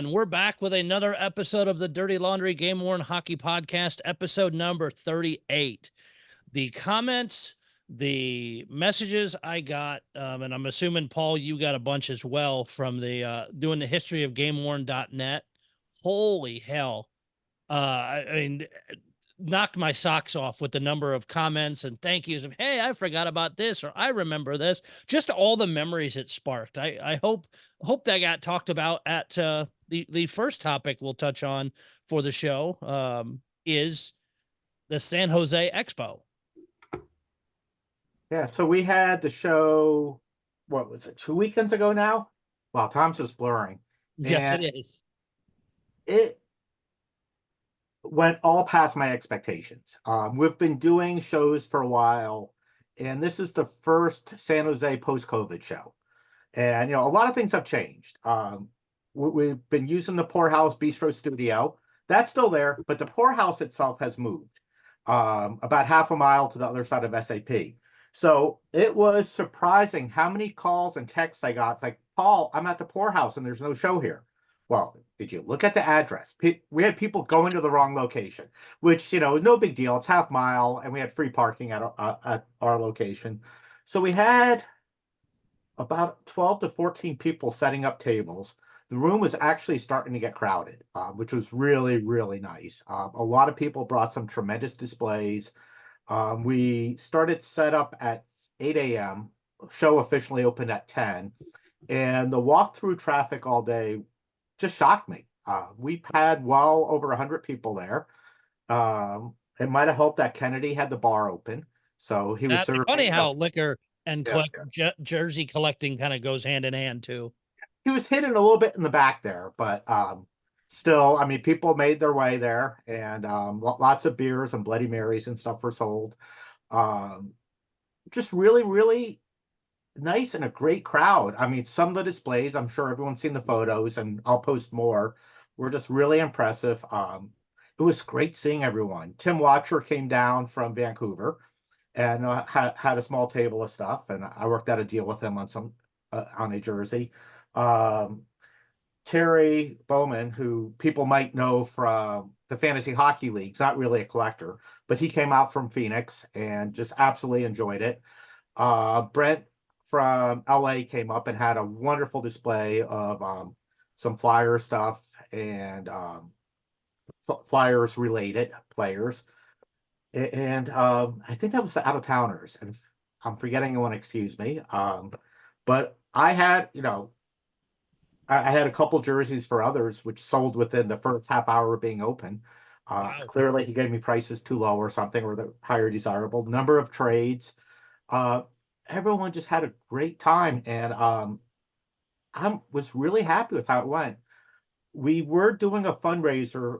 We're back with another episode of the Dirty Laundry Game Worn Hockey Podcast, episode number 38. The comments, the messages I got, and I'm assuming, Paul, you got a bunch as well from the doing the history of GameWorn.net. Holy hell. I mean, knocked my socks off with the number of comments and thank yous of, hey, I forgot about this, or I remember this. Just all the memories it sparked. I hope that got talked about at the first topic we'll touch on for the show, is the San Jose Expo. Yeah, so we had the show, what was it, 2 weekends ago now? Wow, time's just blurring. Yes, And it is. it went all past my expectations. We've been doing shows for a while, and this is the first San Jose post-COVID show. And, a lot of things have changed. We've been using the Poorhouse Bistro Studio. That's still there, but the Poorhouse itself has moved about half a mile to the other side of SAP. So it was surprising how many calls and texts I got. It's like, Paul, I'm at the Poorhouse and there's no show here. Well, did you look at the address? We had people going to the wrong location, which, no big deal. It's half mile, and we had free parking at our location. So we had about 12 to 14 people setting up tables. The room was actually starting to get crowded, which was really, really nice. A lot of people brought some tremendous displays. We started setup at 8 a.m. Show officially opened at 10. And the walk-through traffic all day just shocked me. We've had well over 100 people there. It might have helped that Kennedy had the bar open. So he was That's serving. funny how liquor and jersey collecting kind of goes hand in hand, too. He was hidden a little bit in the back there, but still, I mean, people made their way there, and lots of beers and Bloody Marys and stuff were sold. Just really, really nice and a great crowd. I mean, some of the displays, I'm sure everyone's seen the photos, and I'll post more, were just really impressive. It was great seeing everyone. Tim Watcher came down from Vancouver and had a small table of stuff, and I worked out a deal with him on a jersey. Terry Bowman, who people might know from the Fantasy Hockey Leagues, not really a collector, but he came out from Phoenix and just absolutely enjoyed it. Brent from LA came up and had a wonderful display of some flyer stuff and flyers related players. And I think that was the out-of-towners, and I'm forgetting one, excuse me. But I had, I had a couple jerseys for others, which sold within the first half hour of being open. Wow. Clearly, he gave me prices too low or something, or the higher desirable. Number of trades. Everyone just had a great time, and I was really happy with how it went. We were doing a fundraiser.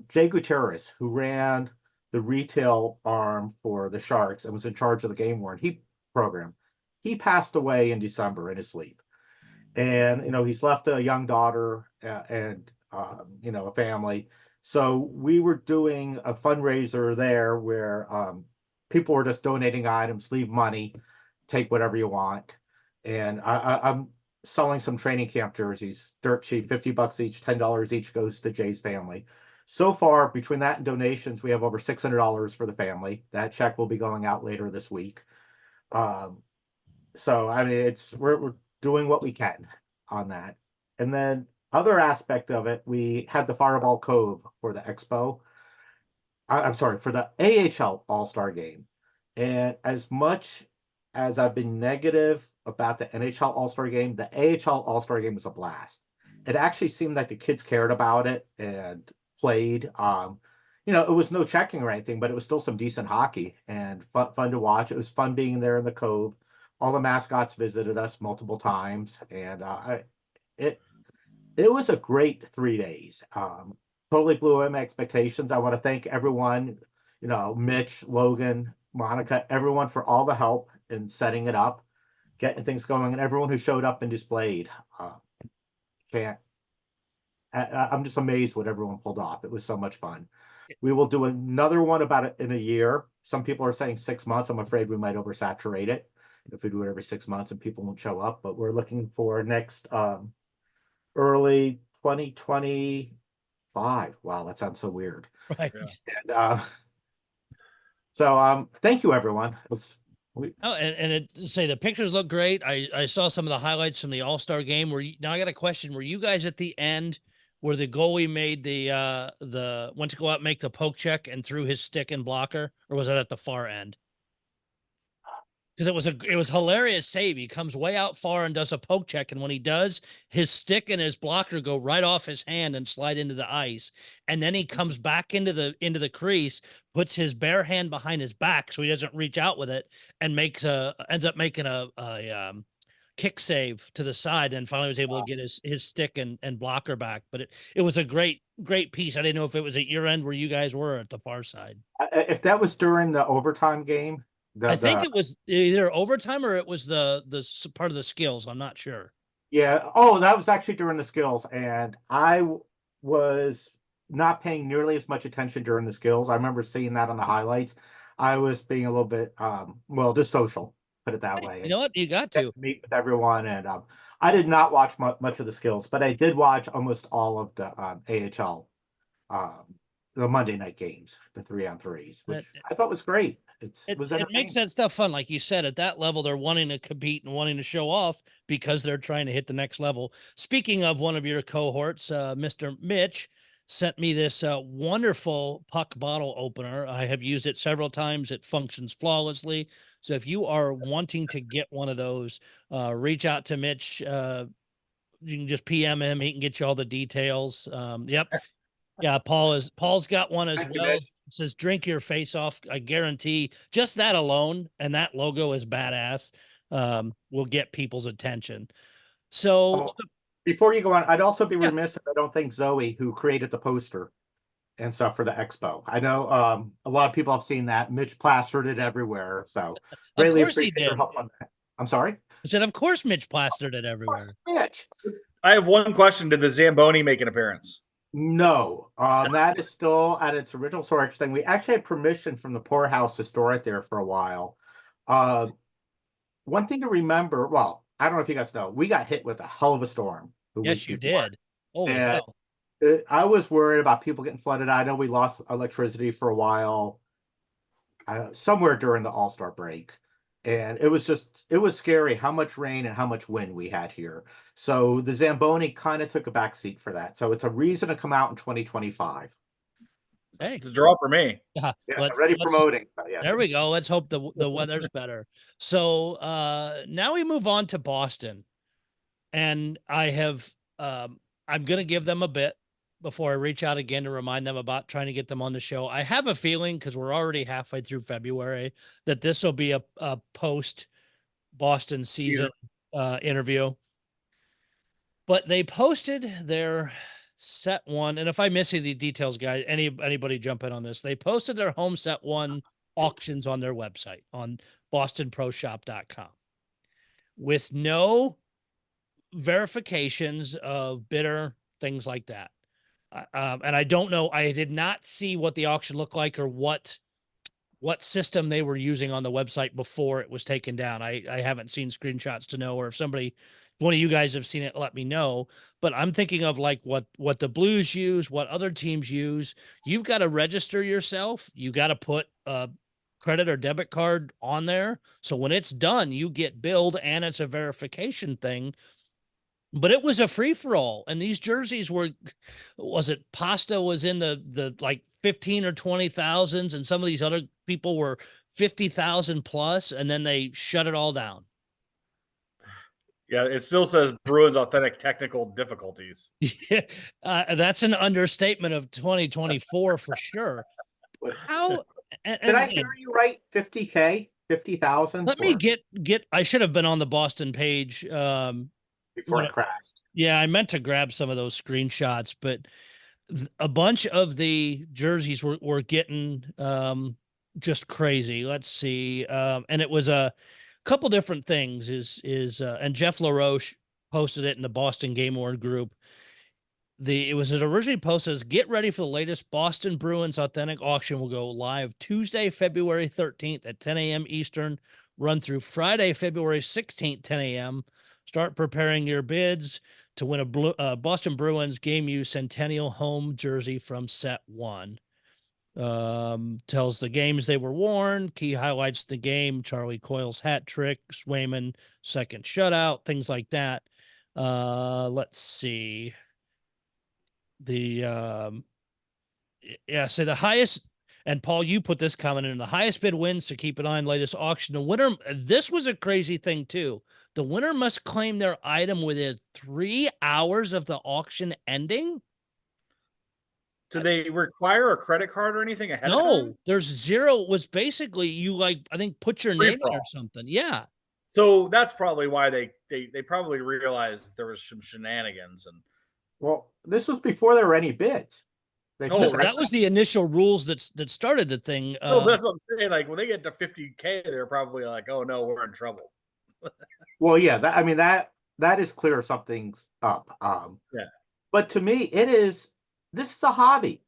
Jay Gutierrez, who ran the retail arm for the Sharks and was in charge of the Game Worn program, he passed away in December in his sleep. And, he's left a young daughter and, a family. So we were doing a fundraiser there where people were just donating items, leave money, take whatever you want. And I'm selling some training camp jerseys, dirt cheap, $50 each, $10 each goes to Jay's family. So far, between that and donations, we have over $600 for the family. That check will be going out later this week. So, I mean, we're doing what we can on that. And then other aspect of it, we had the Fireball Cove for the Expo. I'm sorry, for the AHL All-Star Game. And as much as I've been negative about the NHL All-Star Game, the AHL All-Star Game was a blast. It actually seemed like the kids cared about it and played. It was no checking or anything, but it was still some decent hockey and fun to watch. It was fun being there in the Cove. All the mascots visited us multiple times, and it was a great 3 days. Totally blew away my expectations. I want to thank everyone, Mitch, Logan, Monica, everyone for all the help in setting it up, getting things going, and everyone who showed up and displayed. I'm just amazed what everyone pulled off. It was so much fun. We will do another one about it in a year. Some people are saying 6 months. I'm afraid we might oversaturate it if we do it every 6 months and people won't show up. But we're looking for next early 2025. Wow, that sounds so weird. Right. Yeah. And so thank you everyone. Oh, and it say the pictures look great. I saw some of the highlights from the All-Star game. Now I got a question. Were you guys at the end where the goalie made the went to go out and make the poke check and threw his stick and blocker, or was that at the far end? Because it was hilarious save. He comes way out far and does a poke check, and when he does, his stick and his blocker go right off his hand and slide into the ice. And then he comes back into the crease, puts his bare hand behind his back so he doesn't reach out with it, and ends up making a kick save to the side, and finally was able to get his stick and blocker back. But it was a great piece. I didn't know if it was at your end where you guys were at the far side. If that was during the overtime game. I think it was either overtime or it was the part of the skills. I'm not sure. Yeah. Oh, that was actually during the skills, and I was not paying nearly as much attention during the skills. I remember seeing that on the highlights. I was being a little bit, just social, put it that way. You know what? You got to meet with everyone, and I did not watch much of the skills, but I did watch almost all of the AHL, the Monday night games, the 3-on-3s, which I thought was great. It makes that stuff fun. Like you said, at that level, they're wanting to compete and wanting to show off because they're trying to hit the next level. Speaking of one of your cohorts, Mr. Mitch sent me this wonderful puck bottle opener. I have used it several times. It functions flawlessly. So if you are wanting to get one of those, reach out to Mitch. You can just PM him. He can get you all the details. Yep. Yeah, Paul's got one as well. It says drink your face off. I guarantee just that alone, and that logo is badass, will get people's attention. So before you go on, I'd also be remiss if I don't thank Zoe, who created the poster and stuff for the expo. I know a lot of people have seen that. Mitch plastered it everywhere. So really appreciate your help on that. I'm sorry? I said, of course Mitch plastered it everywhere. Mitch. I have one question. Did the Zamboni make an appearance? No, that is still at its original storage thing. We actually had permission from the poorhouse to store it there for a while. One thing to remember, well, I don't know if you guys know, we got hit with a hell of a storm. Yes, you did. Oh, I was worried about people getting flooded. I know we lost electricity for a while, somewhere during the All-Star break. And it was scary how much rain and how much wind we had here. So the Zamboni kind of took a back seat for that. So it's a reason to come out in 2025. Hey, it's a draw for me. Yeah, ready promoting. Yeah. There we go. Let's hope the weather's better. So now we move on to Boston. And I have I'm going to give them a bit before I reach out again to remind them about trying to get them on the show. I have a feeling, because we're already halfway through February, that this will be a post Boston season interview. But they posted their set one, and if I miss any of the details, guys, anybody jump in on this. They posted their home set one auctions on their website on bostonproshop.com with no verifications of bidder, things like that. And I don't know, I did not see what the auction looked like or what system they were using on the website before it was taken down. I haven't seen screenshots to know, or if one of you guys have seen it, let me know. But I'm thinking of like what the Blues use, what other teams use. You've got to register yourself. You got to put a credit or debit card on there. So when it's done, you get billed, and it's a verification thing. But it was a free-for-all, and these jerseys Pasta was in the like 15 or 20,000s, and some of these other people were 50,000 plus, and then they shut it all down. Yeah, it still says Bruins authentic technical difficulties. That's an understatement of 2024 for sure. How did I hear you right? 50K, 50,000. Let me get. I should have been on the Boston page. Before it crashed. Yeah, I meant to grab some of those screenshots, but a bunch of the jerseys were getting just crazy. Let's see. And it was a couple different things and Jeff LaRoche posted it in the Boston Game Worn group. It was originally posted as, get ready for the latest Boston Bruins authentic auction. Will go live Tuesday, February 13th at 10 a.m. Eastern, run through Friday, February 16th, 10 a.m. Start preparing your bids to win a Boston Bruins game used Centennial home jersey from set 1. Tells the games they were worn, key highlights of the game, Charlie Coyle's hat trick, Swayman second shutout, things like that. Let's see. So the highest, and Paul, you put this comment in, the highest bid wins, to keep an eye on latest auction. The winner, this was a crazy thing too. The winner must claim their item within 3 hours of the auction ending. Do they require a credit card or anything ahead of time? No, there's zero. It was basically you I think put your name in or something. Yeah. So that's probably why they probably realized there was some shenanigans. And well, this was before there were any bids. That was the initial rules that started the thing. No, that's what I'm saying. Like when they get to 50K, they're probably like, "Oh no, we're in trouble." Well, yeah, that is clear something's up. Yeah. But to me, this is a hobby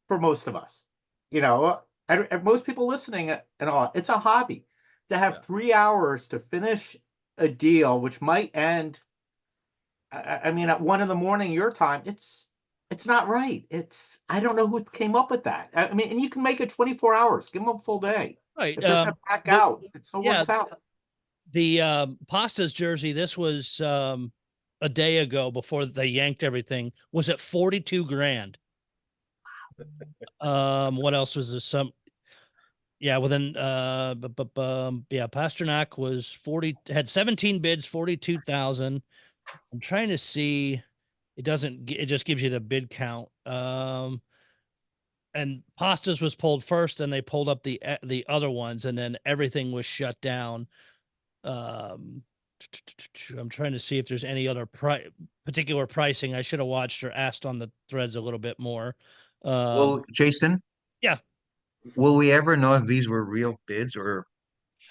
for most of us. And most people listening and all, it's a hobby to have 3 hours to finish a deal, which might end. I mean, at 1 a.m. your time, it's not right. I don't know who came up with that. I mean, and you can make it 24 hours, give them a full day. Right. If they're gonna back out, it still works out. The Pastas jersey, this was a day ago before they yanked everything, was at 42 grand. What else was this? Pasternak was had 17 bids, 42,000. I'm trying to see. It just gives you the bid count. And Pastas was pulled first, and they pulled up the other ones, and then everything was shut down. I'm trying to see if there's any other particular pricing. I should have watched or asked on the threads a little bit more. Well, Jason? Yeah. Will we ever know if these were real bids or?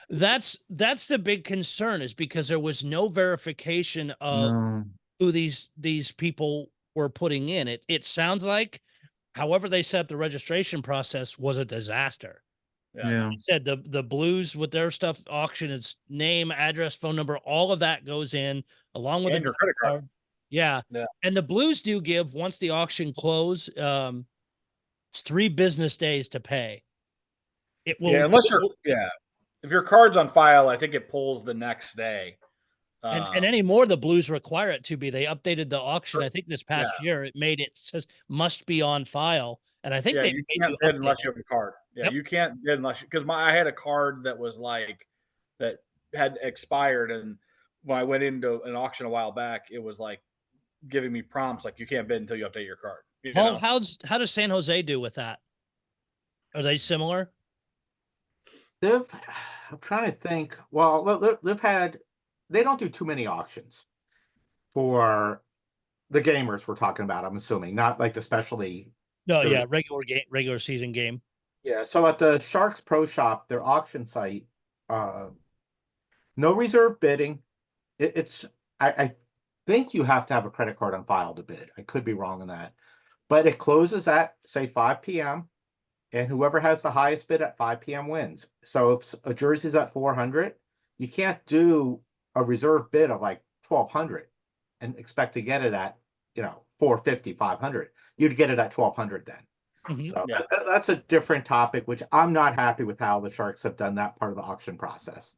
That's the big concern, is because there was no verification of who these people were putting in. It sounds like, however they set up the registration process, was a disaster. Yeah. Like said the Blues with their stuff auction, it's name, address, phone number, all of that goes in along with your credit card. Yeah. And the Blues do give, once the auction close, it's 3 business days to pay. It will, if your card's on file, I think it pulls the next day. And anymore, the Blues require it to be. They updated the auction, I think this past year. It made it says must be on file, and I think they you made can't you bid unless you have a card. Yep. You can't bid unless because I had a card that was like that had expired, and when I went into an auction a while back, it was like giving me prompts like you can't bid until you update your card. Paul, how does San Jose do with that? Are they similar? I'm trying to think. Well, they don't do too many auctions for the gamers we're talking about, I'm assuming, not like the specialty. No, regular season game. Yeah, so at the Sharks Pro Shop, their auction site, no reserve bidding. I think you have to have a credit card on file to bid. I could be wrong on that. But it closes at, say, 5 p.m., and whoever has the highest bid at 5 p.m. wins. So if a jersey's at 400, you can't do a reserve bid of like 1,200 and expect to get it at 450, 500. You'd get it at 1,200 then. Mm-hmm. So that's a different topic, which I'm not happy with how the Sharks have done that part of the auction process.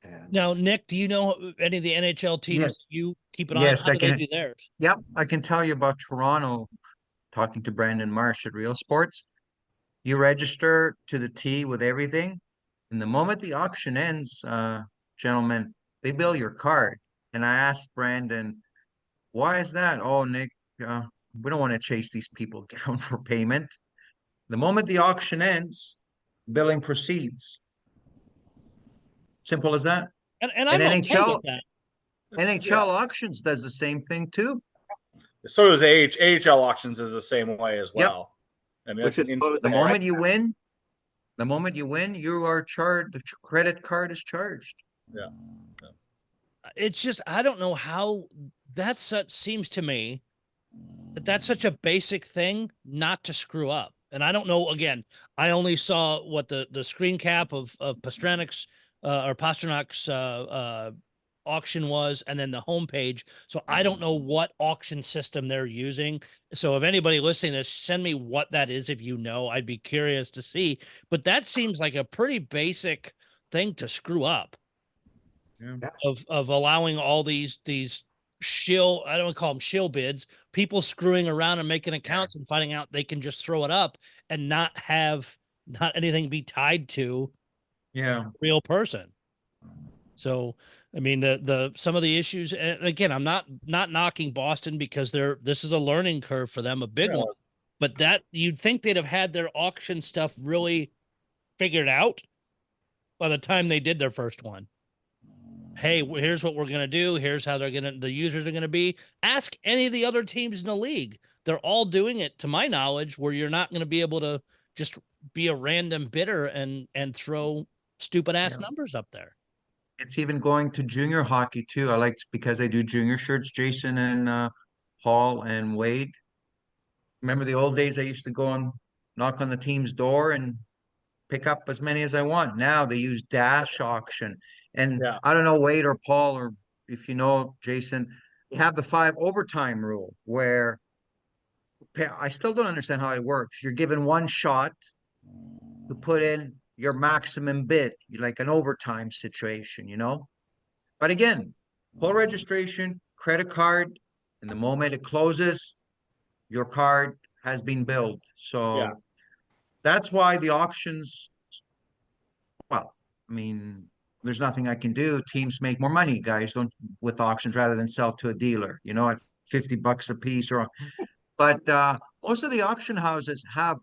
And now, Nick, do you know any of the NHL teams? Yes. You keep an eye on Yes, how I do they can. do theirs? Yep, I can tell you about Toronto. Talking to Brandon Marsh at Real Sports, you register to the T with everything, and the moment the auction ends, gentlemen, they bill your card. And I asked Brandon, why is that? Oh, Nick, we don't want to chase these people down for payment. The moment the auction ends, billing proceeds. Simple as that. And I'm okay with that. NHL auctions does the same thing too. So does AHL auctions is the same way as well. Yep. I mean, the moment you win, you are charged. The credit card is charged. Yeah. It's just, I don't know how seems to me that's such a basic thing not to screw up. And I don't know, again, I only saw what the screen cap of Pasternak's auction was and then the homepage. So I don't know what auction system they're using. So if anybody listening to this, send me what that is. If you know, I'd be curious to see, but that seems like a pretty basic thing to screw up Yeah. of allowing all these shill, I don't call them shill bids, people screwing around and making accounts and finding out they can just throw it up and not anything be tied to Yeah. real person. So, I mean, some of the issues, and again, I'm not knocking Boston because this is a learning curve for them, a big one, but that you'd think they'd have had their auction stuff really figured out by the time they did their first one. Hey, here's what we're going to do. Here's how the users are going to be. Ask any of the other teams in the league. They're all doing it, to my knowledge, where you're not going to be able to just be a random bidder and throw stupid ass numbers up there. It's even going to junior hockey too. I like because they do junior shirts, Jason and Paul and Wade. Remember the old days I used to go and knock on the team's door and pick up as many as I want. Now they use dash auction. And Yeah. I don't know, Wade or Paul, or if you know, Jason, you have the 5 overtime rule where I still don't understand how it works. You're given one shot to put in your maximum bid, like an overtime situation, you know? But again, full registration, credit card, and the moment it closes, your card has been billed. So that's why the auctions, well, I mean, there's nothing I can do. Teams make more money, guys, don't with auctions rather than sell to a dealer, you know, at $50 a piece but most of the auction houses have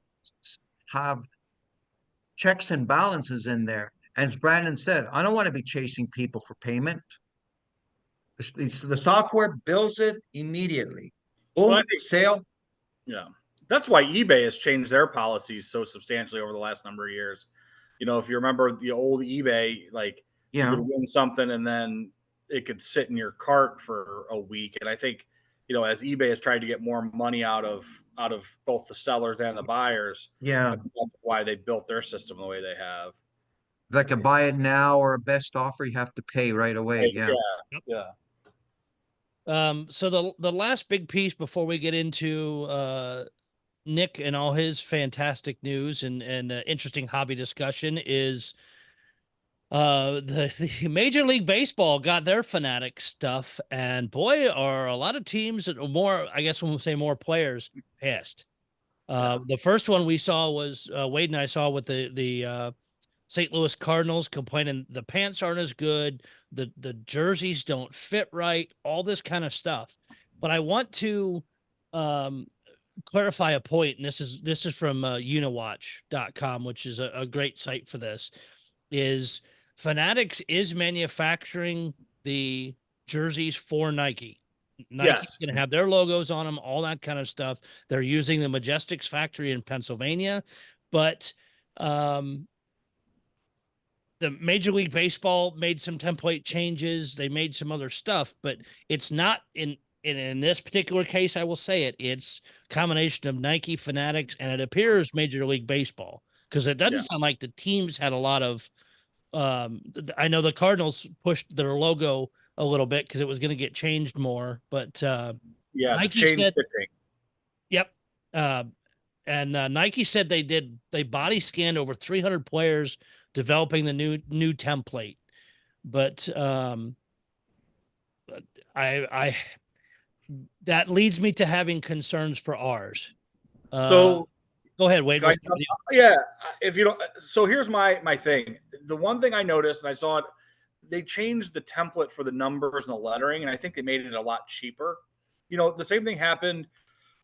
checks and balances in there. And as Brandon said, I don't want to be chasing people for payment. The software bills it immediately. Well, I Boom, think, sale. yeah, that's why eBay has changed their policies so substantially over the last number of years. You know, if you remember the old eBay, like you Yeah, could win something and then it could sit in your cart for a week. And I think, you know, as eBay has tried to get more money out of both the sellers and the buyers, yeah. I think that's why they built their system the way they have. Like a buy it now or a best offer, you have to pay right away. Yeah. Yeah. So the last big piece before we get into Nick and all his fantastic news and interesting hobby discussion is the Major League Baseball got their Fanatics stuff, and boy, are a lot of teams that are more, I guess when we say more players, pissed. The first one we saw was Wade and I saw with the St. Louis Cardinals complaining the pants aren't as good, the jerseys don't fit right, all this kind of stuff. But I want to clarify a point, and this is from Uniwatch.com, which is a great site for this. Is Fanatics is manufacturing the jerseys for Nike. Nike's going to have their logos on them, all that kind of stuff. They're using the Majestics factory in Pennsylvania, but the Major League Baseball made some template changes. They made some other stuff, but it's not in this particular case. I will say it's a combination of Nike, Fanatics, and it appears Major League Baseball, because it doesn't sound like the teams had a lot of. I know the Cardinals pushed their logo a little bit because it was going to get changed more, but The chain stitching. Yep. And Nike said they body scanned over 300 players developing the new template, but I that leads me to having concerns for ours. So go ahead, Wade. Yeah, if you don't. So here's my thing. The one thing I noticed, and I saw it, they changed the template for the numbers and the lettering, and I think they made it a lot cheaper. You know, the same thing happened.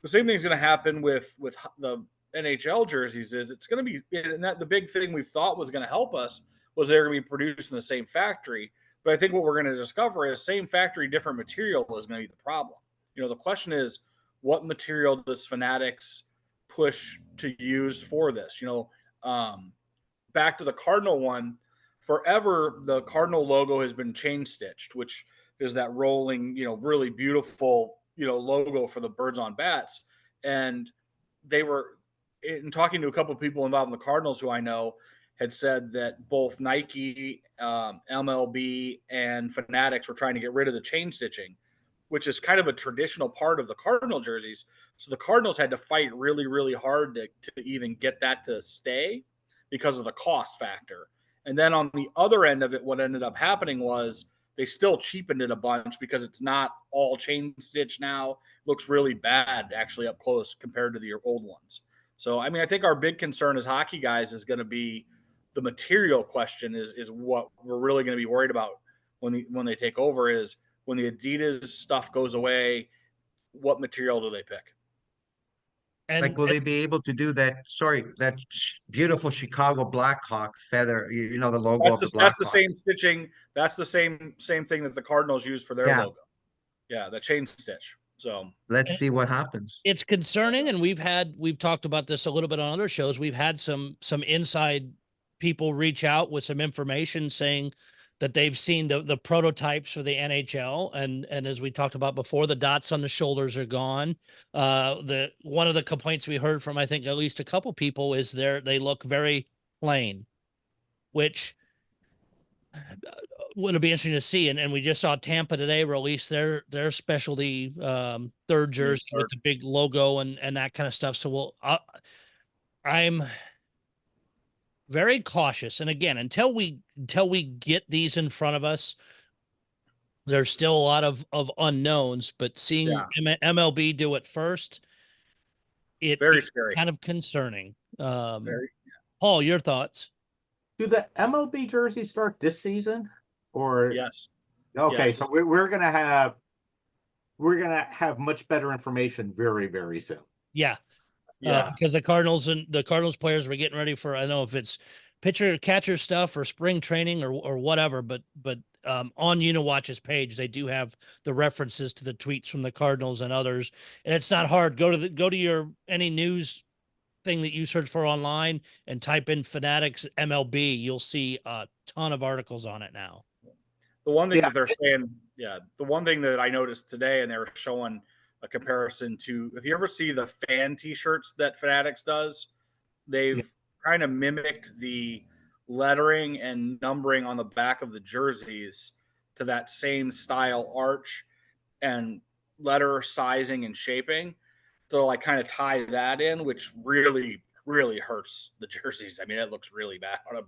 The same thing's going to happen with the NHL jerseys. Is it's going to be, and that the big thing we thought was going to help us was they're going to be produced in the same factory. But I think what we're going to discover is same factory, different material is going to be the problem. You know, the question is, what material does Fanatics push to use for this? You know, back to the Cardinal one, forever the Cardinal logo has been chain stitched, which is that rolling, you know, really beautiful, you know, logo for the birds on bats. And they were in talking to a couple of people involved in the Cardinals who I know, had said that both Nike, MLB, and Fanatics were trying to get rid of the chain stitching, which is kind of a traditional part of the Cardinal jerseys. So the Cardinals had to fight really, really hard to even get that to stay because of the cost factor. And then on the other end of it, what ended up happening was they still cheapened it a bunch because it's not all chain stitch now. It looks really bad actually up close compared to the old ones. So, I mean, I think our big concern as hockey guys is going to be the material question is what we're really going to be worried about when they take over is when the Adidas stuff goes away, what material do they pick? And, Like, will they be able to do that? Sorry, that beautiful Chicago Blackhawk feather, you know, the logo of the That's the Blackhawks. same stitching. That's the same thing that the Cardinals use for their Yeah, logo. Yeah, the chain stitch. So let's see what happens. it's concerning, and we've talked about this a little bit on other shows. We've had some inside people reach out with some information saying that they've seen the prototypes for the NHL, and as we talked about before, the dots on the shoulders are gone. The one of the complaints we heard from, I think, at least a couple people is they look very plain, which would be interesting to see. And we just saw Tampa today release their specialty third jersey with the big logo and that kind of stuff. So I'm very cautious. And again, until we get these in front of us, there's still a lot of unknowns, but seeing MLB do it first, it's scary, kind of concerning. Very. Paul, your thoughts? Do the MLB jerseys start this season? Or yes. Okay, Yes. so we're gonna have much better information very, very soon. Yeah. Yeah. Because the Cardinals players were getting ready for, I don't know if it's pitcher catcher stuff or spring training or whatever, but on Uniwatch's page they do have the references to the tweets from the Cardinals and others, and it's not hard. Go to your any news thing that you search for online and type in Fanatics MLB. You'll see a ton of articles on it now. The one thing that they're saying, the one thing that I noticed today, and they were showing a comparison to, if you ever see the fan T-shirts that Fanatics does, they've kind of mimicked the lettering and numbering on the back of the jerseys to that same style arch and letter sizing and shaping. So like kind of tie that in, which really, really hurts the jerseys. I mean, it looks really bad on an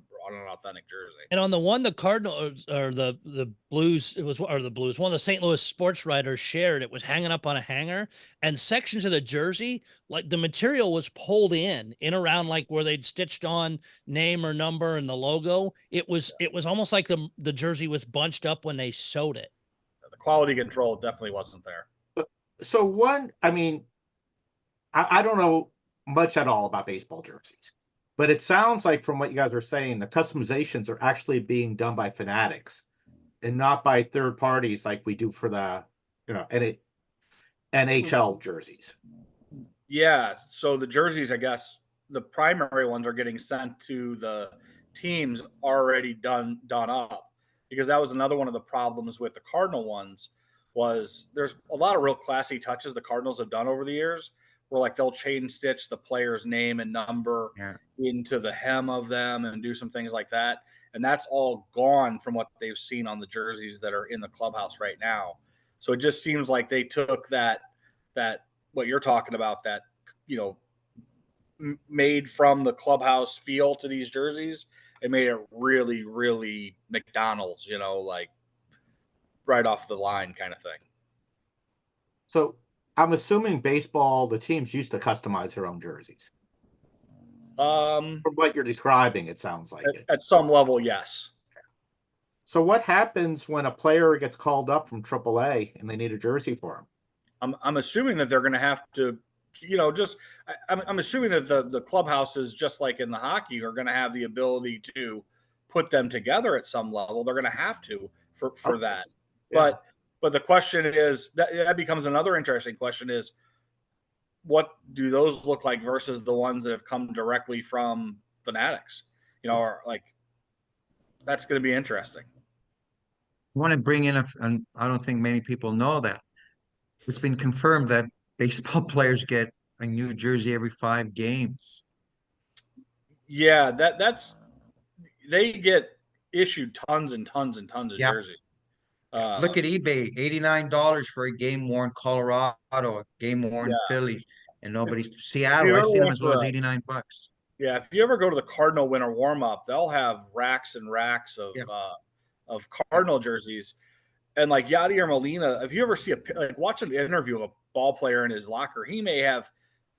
authentic jersey. And on the one the Cardinals or the Blues, one of the St. Louis sports writers shared, it was hanging up on a hanger, and sections of the jersey, like the material was pulled in around like where they'd stitched on name or number and the logo. It was almost like the jersey was bunched up when they sewed it. The quality control definitely wasn't there. So I mean, I don't know much at all about baseball jerseys, but it sounds like from what you guys are saying, the customizations are actually being done by Fanatics and not by third parties like we do for the NHL jerseys. Yeah, so the jerseys, I guess the primary ones are getting sent to the teams already done up, because that was another one of the problems with the Cardinal ones was there's a lot of real classy touches the Cardinals have done over the years, where like they'll chain stitch the player's name and number into the hem of them and do some things like that. And that's all gone from what they've seen on the jerseys that are in the clubhouse right now. So it just seems like they took that what you're talking about, that, made from the clubhouse feel to these jerseys, and made it really, really McDonald's, like right off the line kind of thing. So I'm assuming baseball, the teams used to customize their own jerseys. From what you're describing, it sounds like it. At some level, yes. So what happens when a player gets called up from AAA and they need a jersey for him? I'm assuming that they're going to have to, I'm assuming that the clubhouses, just like in the hockey, are going to have the ability to put them together at some level. They're going to have to for that. Yeah. But the question is, that becomes another interesting question is, what do those look like versus the ones that have come directly from Fanatics? Or like, that's going to be interesting. I want to bring in I don't think many people know that. It's been confirmed that baseball players get a new jersey every 5 games. Yeah, that's they get issued tons and tons and tons of Yeah. jerseys. Look at eBay, $89 for a game worn Colorado, a game worn Yeah. Phillies, and nobody's If Seattle. you I've ever seen them went as to low as $89. if you ever go to the Cardinal winter warm up, they'll have racks and racks Yeah. of Cardinal jerseys. And like Yadier Molina, if you ever see watch an interview of a ball player in his locker, he may have,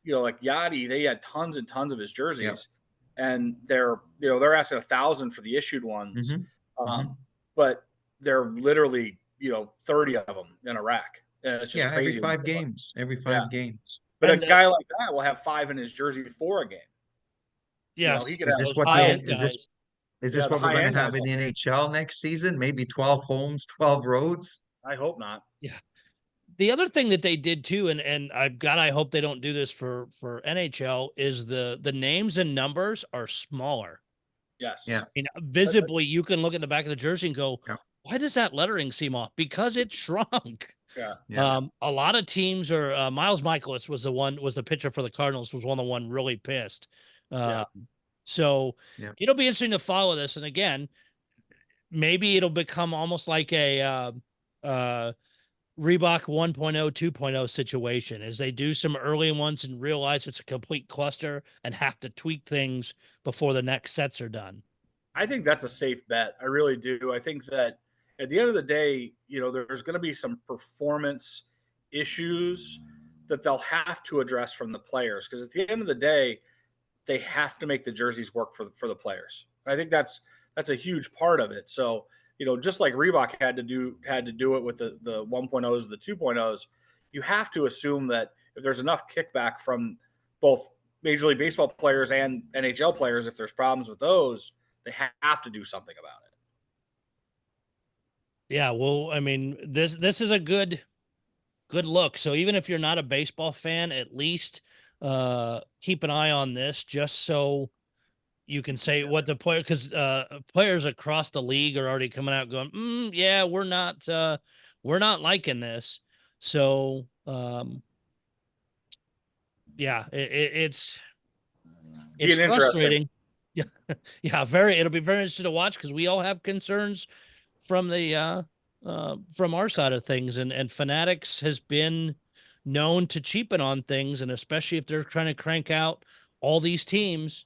like Yadi, they had tons and tons of his jerseys, and they're asking 1,000 for the issued ones, but they're literally 30 of them in a rack, and it's just crazy. Every 5 games. But a guy like that will have 5 in his jersey for a game. Yes. He could Is have this what is this the what we're going to high-end have guys in the NHL next season? Maybe 12 homes, 12 roads? I hope not. Yeah. The other thing that they did too, and I hope they don't do this for NHL, is the names and numbers are smaller. Yes. Yeah. Visibly, you can look at the back of the jersey and go, Yeah. why does that lettering seem off? Because it shrunk. Yeah. A lot of teams are Miles Michaelis was the pitcher for the Cardinals, was one of the one really pissed. So it'll be interesting to follow this. And again, maybe it'll become almost like a Reebok 1.0, 2.0 situation as they do some early ones and realize it's a complete cluster and have to tweak things before the next sets are done. I think that's a safe bet. I really do. I think that at the end of the day, there's going to be some performance issues that they'll have to address from the players, because at the end of the day, they have to make the jerseys work for the players. I think that's a huge part of it. So, just like Reebok had to do it with the 1.0s, the 2.0s, you have to assume that if there's enough kickback from both Major League Baseball players and NHL players, if there's problems with those, they have to do something about it. Yeah, well, I mean, this is a good look. So even if you're not a baseball fan, at least keep an eye on this, just so you can say what the player, because players across the league are already coming out going, yeah, we're not liking this. So yeah, it's frustrating. Yeah, yeah, it'll be very interesting to watch, because we all have concerns from the from our side of things, and Fanatics has been known to cheapen on things, and especially if they're trying to crank out all these teams.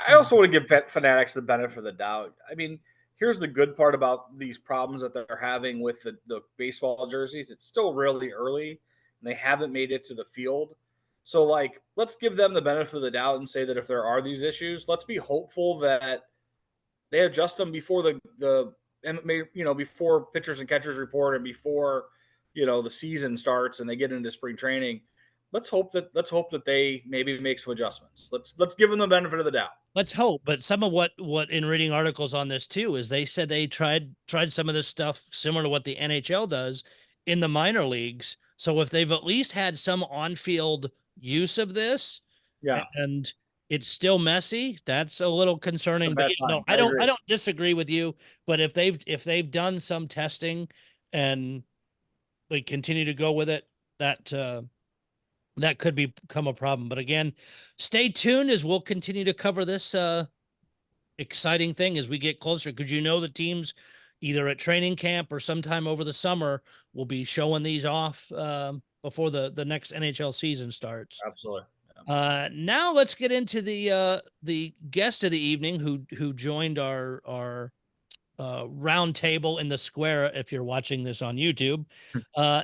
I also want to give Fanatics the benefit of the doubt. I mean, here's the good part about these problems that they're having with the baseball jerseys. It's still really early, and they haven't made it to the field. So, let's give them the benefit of the doubt and say that if there are these issues, let's be hopeful that they adjust them before before pitchers and catchers report, and before the season starts and they get into spring training. Let's hope that they maybe make some adjustments. Let's give them the benefit of the doubt. Let's hope. But some of what in reading articles on this too is they said they tried some of this stuff similar to what the NHL does in the minor leagues. So if they've at least had some on-field use of this, and it's still messy, that's a little concerning. But I don't disagree with you. But if they've done some testing and they continue to go with it, that could become a problem. But again, stay tuned as we'll continue to cover this exciting thing as we get closer, because the teams either at training camp or sometime over the summer will be showing these off before the next NHL season starts. Absolutely. Now let's get into the guest of the evening who joined our round table in the square. If you're watching this on YouTube,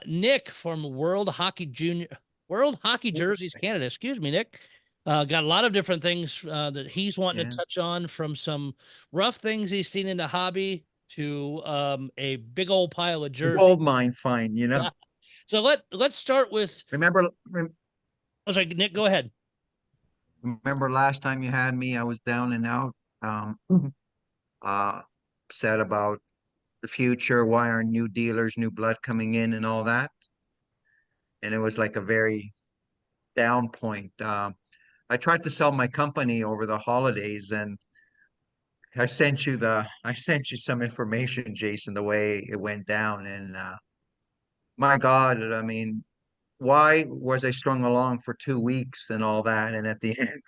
Nick from World Hockey Jerseys Canada. Excuse me, Nick. Got a lot of different things that he's wanting to touch on, from some rough things he's seen in the hobby to a big old pile of jerseys. Gold mine find, So let's start with. I was like, Nick, go ahead. Remember last time you had me, I was down and out, said about the future, why aren't new dealers, new blood coming in and all that. And it was like a very down point. I tried to sell my company over the holidays, and I sent you some information, Jason, the way it went down. And my God, I mean, why was I strung along for 2 weeks and all that? And at the end,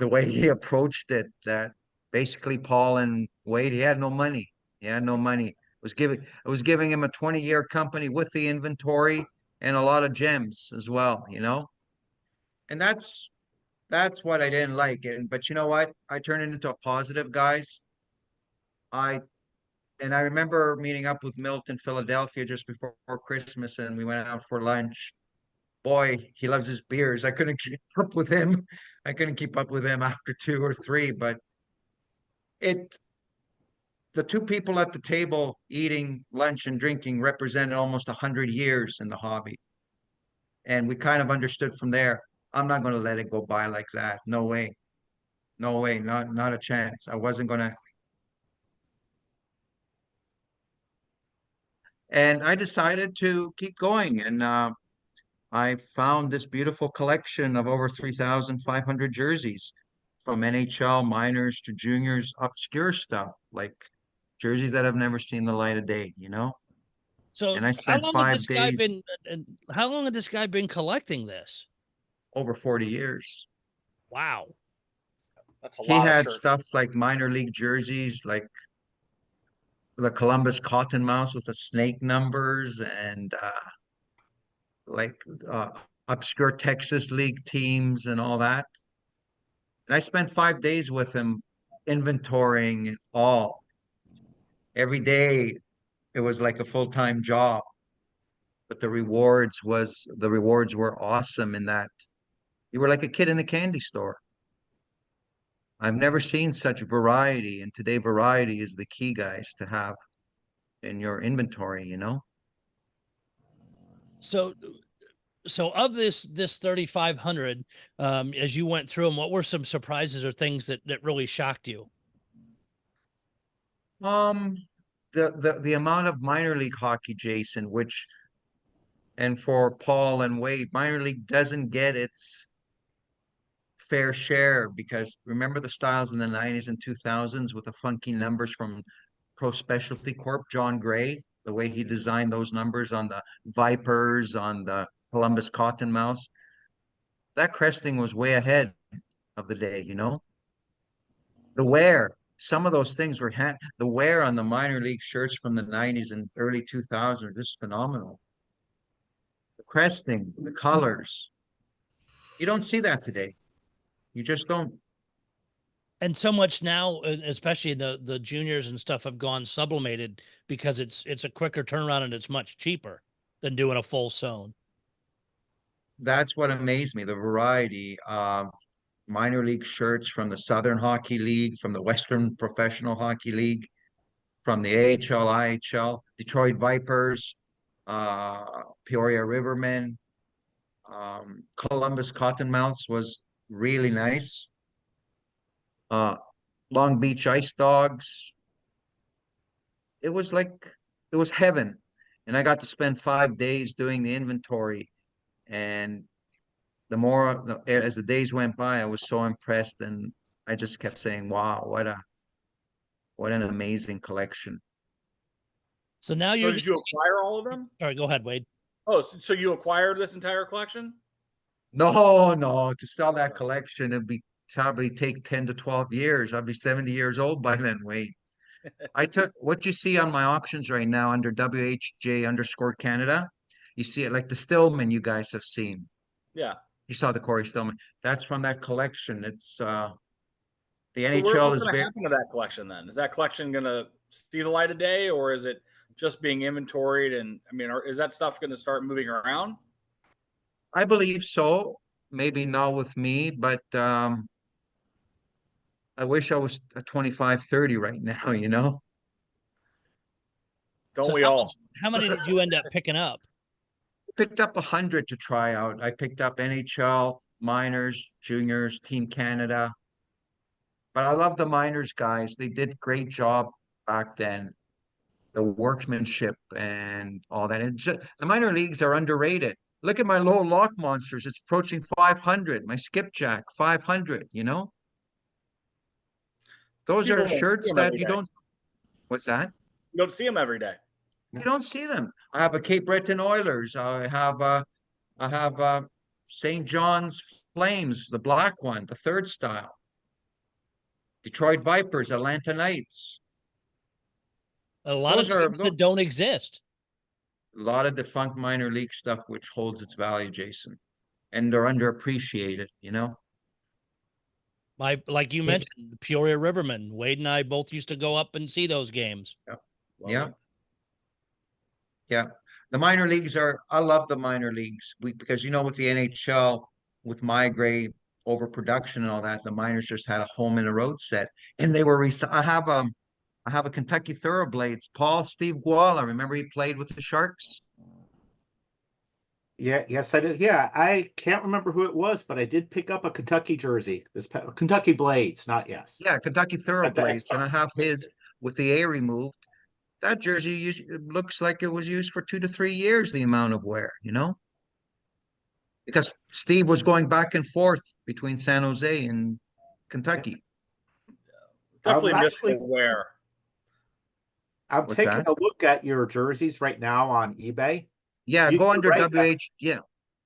the way he approached it, that basically Paul and Wade, he had no money. He had no money. I was giving him a 20-year company with the inventory and a lot of gems as well, you know? And that's what I didn't like. But you know what? I turned it into a positive, guys. I and I remember meeting up with Milt in Philadelphia just before Christmas, and we went out for lunch. Boy, he loves his beers. I couldn't keep up with him. I couldn't keep up with him after two or three, but it the two people at the table eating lunch and drinking represented almost 100 years in the hobby. And we kind of understood from there, I'm not going to let it go by like that. No way. No way. Not a chance. I wasn't going to. And I decided to keep going. And I found this beautiful collection of over 3,500 jerseys from NHL minors to juniors, obscure stuff like jerseys that have never seen the light of day, you know? So And I how spent long had this five guy days, been and how long had this guy been collecting this? over 40 years. Wow. That's a He lot of had shirts. stuff like minor league jerseys, like the Columbus Cottonmouths with the snake numbers and like uh, obscure Texas League teams and all that. And I spent 5 days with him inventorying it all. Every day it was like a full-time job, but the rewards were awesome in that you were like a kid in the candy store. I've never seen such variety, and today variety is the key, guys, to have in your inventory, you know? So of this 3,500, as you went through them, what were some surprises or things that really shocked you? Um, the amount of minor league hockey, Jason, which and for Paul and Wade, minor league doesn't get its fair share because remember the styles in the 90s and 2000s with the funky numbers from Pro Specialty Corp, John Gray, the way he designed those numbers on the Vipers, on the Columbus Cottonmouths. That cresting was way ahead of the day, you know? The wear, some of those things were the wear on the minor league shirts from the 90s and early 2000s are just phenomenal. The cresting, the colors. You don't see that today. You just don't. And so much now, especially the juniors and stuff, have gone sublimated because it's a quicker turnaround and it's much cheaper than doing a full sewn. That's what amazed me, the variety of minor league shirts from the Southern Hockey League, from the Western Professional Hockey League, from the AHL, IHL, Detroit Vipers, Peoria Rivermen, Columbus Cottonmouths was really nice. Uh, Long Beach Ice Dogs. It was heaven. And I got to spend 5 days doing the inventory. And as the days went by, I was so impressed, and I just kept saying, "Wow, what an amazing collection!" So now So you're did you acquire all of them? sorry, go ahead, Wade. Oh, so you acquired this entire collection? No, no, to sell that collection, it'd be probably take 10 to 12 years. I'd be 70 years old by then. Wait, I took what you see on my auctions right now under WHJ underscore Canada. You see it like the Stillman you guys have seen. Yeah. You saw the Corey Stillman. That's from that collection. It's the So NHL what's is going to very. happen to that collection then? Is that collection going to see the light of day, or is it just being inventoried? And I mean, is that stuff going to start moving around? I believe so. Maybe not with me, but I wish I was a 25, 30 right now, you know? Don't So we all? how many did you end up picking up? Picked up 100 to try out. I picked up NHL, minors, juniors, Team Canada. But I love the minors guys. They did great job back then. The workmanship and all that. And the minor leagues are underrated. Look at my low lock monsters. It's approaching 500. My skipjack, 500, you know? Those People are don't see shirts them every that you day. don't. What's that? You don't see them every day. You don't see them. I have a Cape Breton Oilers. I have St. John's Flames, the black one, the third style. Detroit Vipers, Atlanta Knights. A lot of Those are teams that don't exist. a lot of defunct minor league stuff, which holds its value, Jason, and they're underappreciated. You know. Like you Yeah. mentioned, the Peoria Rivermen. Wade and I both used to go up and see those games. Yeah. Yeah. The minor leagues I love the minor leagues because, with the NHL, with migrate, overproduction and all that, the minors just had a home and a road set. And they were, I have a Kentucky Thoroughblades, Steve Guala. Remember he played with the Sharks? Yeah, yes, I did. Yeah, I can't remember who it was, but I did pick up a Kentucky jersey. Kentucky Blades, not yes. Yeah, Kentucky At the Thoroughblades. And I Expo. have his with the A removed. That jersey it looks like it was used for 2 to 3 years, the amount of wear, because Steve was going back and forth between San Jose and Kentucky. Definitely I'm missed the actually wear. I'm What's taking that? a look at your jerseys right now on eBay. Yeah, go You're under right. WH. Yeah.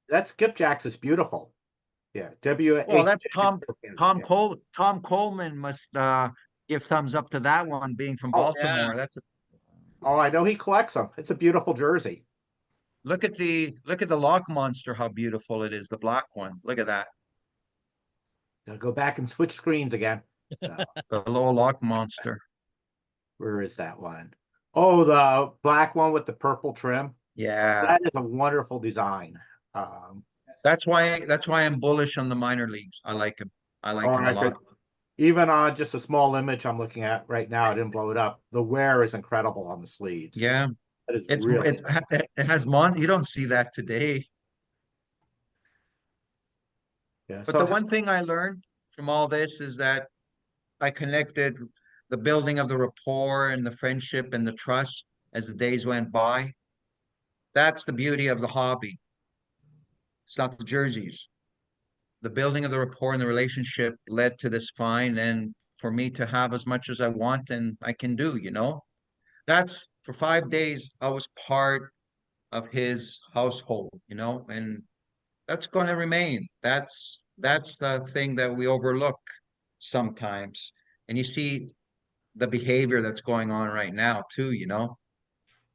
That Skipjack's is beautiful. Yeah, Well, that's Tom Yeah. Tom Coleman must give thumbs up to that one, being from Oh, Baltimore. yeah. Oh, I know he collects them. It's a beautiful jersey. Look at the lock monster, how beautiful it is, the black one. Look at that. Now go back and switch screens again. The little lock monster. Where is that one? Oh, the black one with the purple trim. Yeah. That is a wonderful design. That's why I'm bullish on the minor leagues. I like him. I like him a lot. Even on just a small image I'm looking at right now, I didn't blow it up. The wear is incredible on the sleeves. Yeah. That is It's really it has you don't see that today. yeah. But the one thing I learned from all this is that I connected the building of the rapport and the friendship and the trust as the days went by. That's the beauty of the hobby. It's not the jerseys. The building of the rapport and the relationship led to this find, and for me to have as much as I want and I can do. That's for 5 days, I was part of his household, and that's going to remain. That's the thing that we overlook sometimes. And you see the behavior that's going on right now too.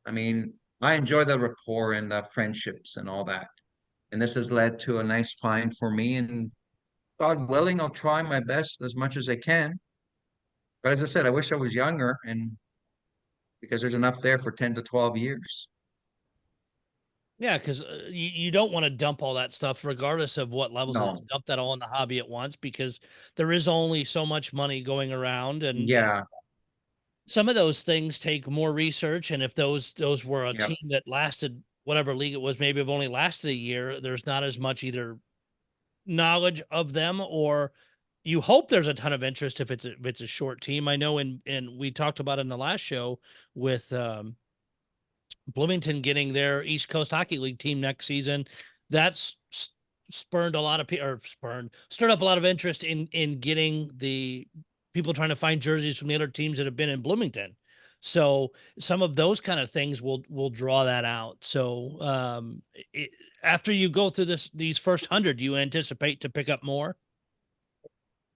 I mean, I enjoy the rapport and the friendships and all that. And this has led to a nice find for me. And God willing, I'll try my best as much as I can. But as I said, I wish I was younger, and because there's enough there for 10 to 12 years. Yeah, because you don't want to dump all that stuff, regardless of what levels. No. It's dump that all in the hobby at once, because there is only so much money going around, and Yeah. some of those things take more research. And if those were a Yep. team that lasted whatever league it was, maybe have only lasted a year, there's not as much either knowledge of them, or you hope there's a ton of interest if it's a short team. I know and we talked about in the last show with Bloomington getting their East Coast Hockey League team next season. That's stirred up a lot of interest in getting the people trying to find jerseys from the other teams that have been in Bloomington. So some of those kind of things will draw that out. So after you go through these first 100, do you anticipate to pick up more?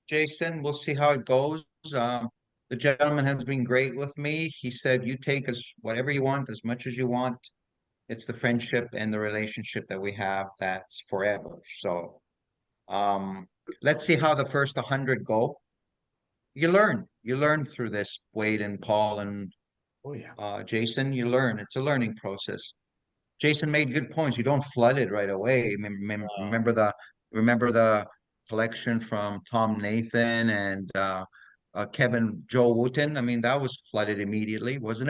Jason, we'll see how it goes. The gentleman has been great with me. He said, you take whatever you want, as much as you want. It's the friendship and the relationship that we have that's forever. So let's see how the first 100 go. You learn through this, Wade and Paul and oh yeah. Jason. You learn. It's a learning process. Jason made good points. You don't flood it right away. Remember the collection from Tom Nathan and Joe Wooten. I mean, that was flooded immediately, wasn't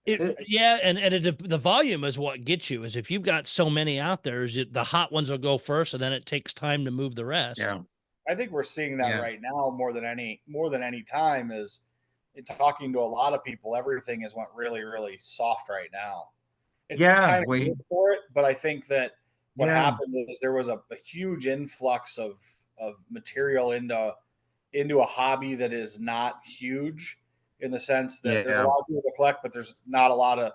it? Yeah, and the volume is what gets you. Is if you've got so many out there, the hot ones will go first, and then it takes time to move the rest. Yeah. I think we're seeing that right now more than any time. Is in talking to a lot of people, everything has went really, really soft right now. It's time for it, but I think that what happened is there was a huge influx of material into a hobby that is not huge, in the sense that there's a lot of people to collect, but there's not a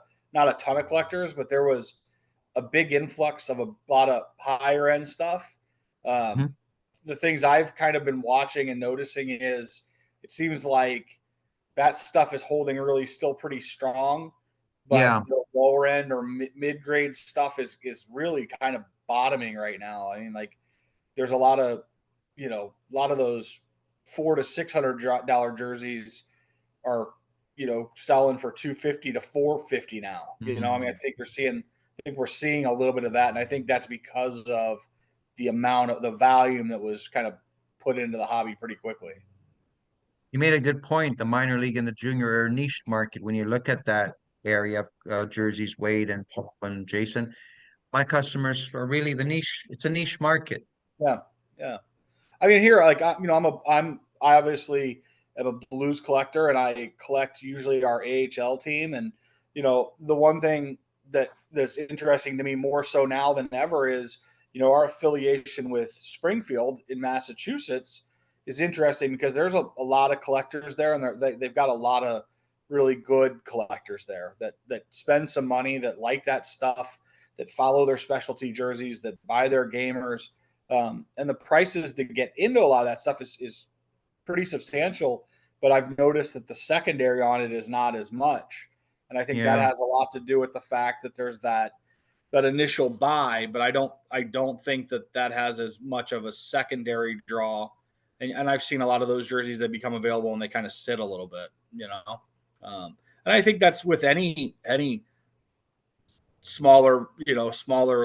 ton of collectors. But there was a big influx of a lot of higher end stuff. the things I've kind of been watching and noticing is it seems like that stuff is holding really still pretty strong, but Yeah. the lower end or mid grade stuff is really kind of bottoming right now. I mean, like there's a lot of a lot of those $400 to $600 jerseys are selling for 250 to 450 now. I mean, Mm. I think we're seeing a little bit of that, and I think that's because of the amount of the volume that was kind of put into the hobby pretty quickly. You made a good point. The minor league and the junior or niche market, when you look at that area of jerseys, Wade and Paul and Jason, my customers are really the niche. It's a niche market. Yeah, yeah. I mean, here, like I obviously am a Blues collector, and I collect usually our AHL team. And the one thing that's interesting to me more so now than ever is our affiliation with Springfield in Massachusetts is interesting because there's a lot of collectors there, and they've got a lot of really good collectors there that spend some money, that like that stuff, that follow their specialty jerseys, that buy their gamers. And the prices to get into a lot of that stuff is pretty substantial, but I've noticed that the secondary on it is not as much. And I think that Yeah. has a lot to do with the fact that there's that initial buy, but I don't think that has as much of a secondary draw. And I've seen a lot of those jerseys that become available and they kind of sit a little bit. And I think that's with any smaller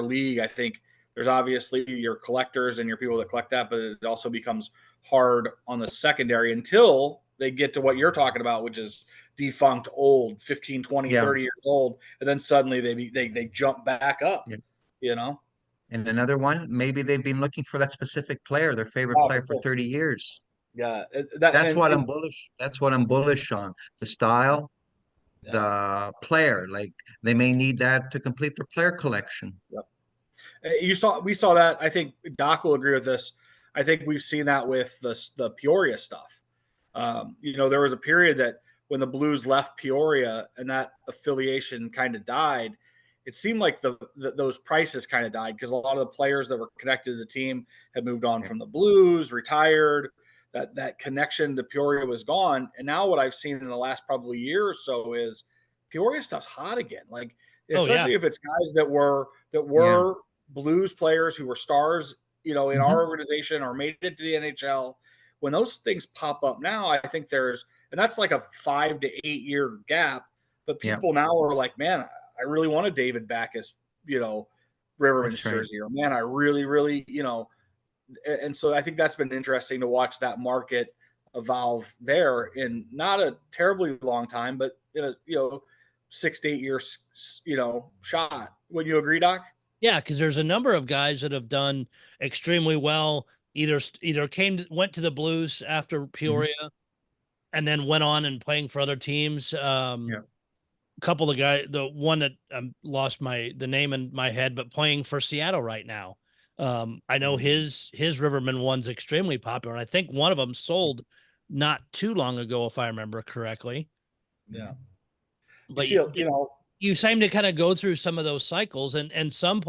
league. I think there's obviously your collectors and your people that collect that, but it also becomes hard on the secondary until they get to what you're talking about, which is defunct, old, 15, 20, Yeah. 30 years old. And then suddenly they jump back up, Yeah. you know? And another one, maybe they've been looking for that specific player, their favorite Oh, player for for sure. 30 years. Yeah. That's what I'm bullish. That's what I'm bullish on. The style, Yeah. the player. Like they may need that to complete their player collection. Yep. We saw that. I think Doc will agree with this. I think we've seen that with the Peoria stuff. There was a period that when the Blues left Peoria and that affiliation kind of died, it seemed like those prices kind of died because a lot of the players that were connected to the team had moved on from the Blues, retired. That connection to Peoria was gone. And now what I've seen in the last probably year or so is Peoria stuff's hot again. Like Oh yeah. especially if it's guys that were Yeah. Blues players who were stars, in Mhm. our organization or made it to the NHL. When those things pop up now, I think and that's like a 5 to 8 year gap. But Yeah, people now are like, man, I really want a David Backus, Riverman's that's right. jersey, or man, I really, really, and so I think that's been interesting to watch that market evolve there in not a terribly long time, but in a 6 to 8 years, shot. Would you agree, Doc? Yeah, because there's a number of guys that have done extremely well. Either went to the Blues after Mhm. Peoria, and then went on and playing for other teams. Yeah. A couple of guys, the one that lost the name in my head, but playing for Seattle right now. I know Mm. his Riverman one's extremely popular, and I think one of them sold not too long ago, if I remember correctly. Yeah. You But see, you seem to kind of go through some of those cycles, and some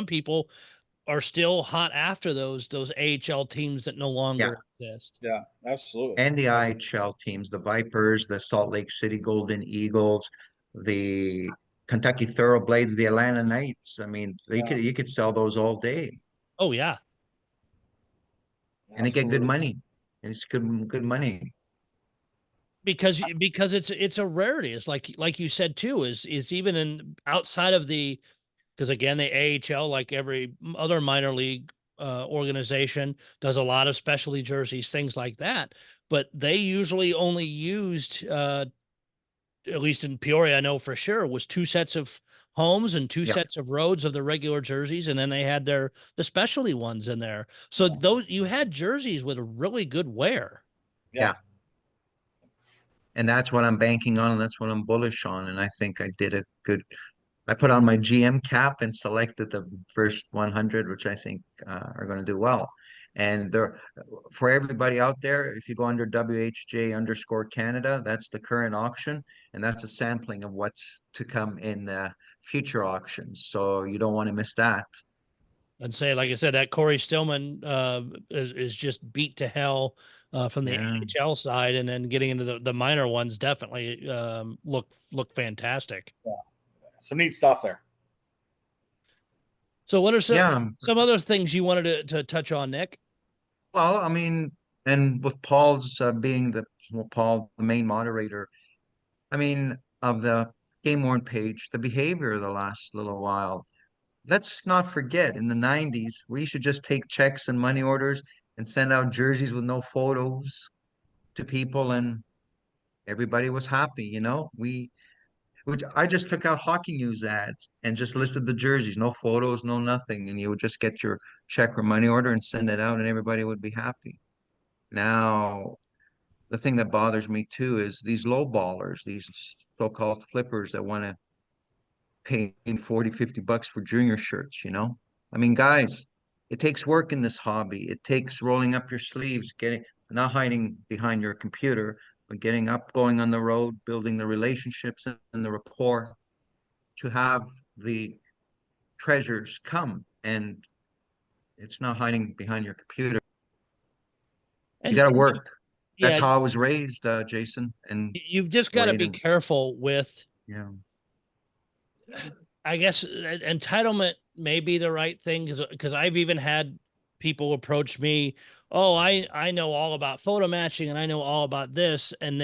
people are still hot after those AHL teams that no Yeah. longer exist. yeah, absolutely. And the IHL teams, the Vipers, the Salt Lake City Golden Eagles, the Kentucky Thoroughblades, the Atlanta Knights. I mean, Yeah, you could sell those all day Oh yeah, and they get good absolutely. money. And it's good money. because it's a rarity. It's like you said too, is even in outside of because again the AHL, like every other minor league organization, does a lot of specialty jerseys, things like that. But they usually only used at least in Peoria, I know for sure, was two sets of homes and two Yeah. sets of roads of the regular jerseys, and then they had the specialty ones in there. So those you had jerseys with a really good wear. Yeah, Yeah. And that's what I'm banking on, and that's what I'm bullish on. And I think I did a good. I put on my GM cap and selected the first 100, which I think are going to do well. And there, for everybody out there, if you go under WHJ underscore Canada, that's the current auction, and that's a sampling of what's to come in the future auctions. So you don't want to miss that. And say, like I said, that Corey Stillman is just beat to hell from the Yeah. NHL side, and then getting into the minor ones definitely look fantastic. Some neat stuff there. So, what are Yeah. some other things you wanted to touch on, Nick? Well, I mean, and with Paul's being Paul, the main moderator, I mean, of the Game Worn page, the behavior of the last little while. Let's not forget, in the 90s, we used to just take checks and money orders and send out jerseys with no photos to people, and everybody was happy, you know? Which I just took out hockey news ads and just listed the jerseys, no photos, no nothing, and you would just get your check or money order and send it out, and everybody would be happy. Now, the thing that bothers me too is these low ballers, these so-called flippers that want to pay 40, 50 bucks for junior shirts, you know? I mean, guys, it takes work in this hobby. It takes rolling up your sleeves, not hiding behind your computer, but getting up, going on the road, building the relationships and the rapport to have the treasures come. And it's not hiding behind your computer. You And got to work. That's yeah, how I was raised, Jason. And you've just got to Wade be and careful with, yeah, I guess, entitlement may be the right thing, because I've even had people approach me. Oh, I know all about photo matching, and I know all about this, and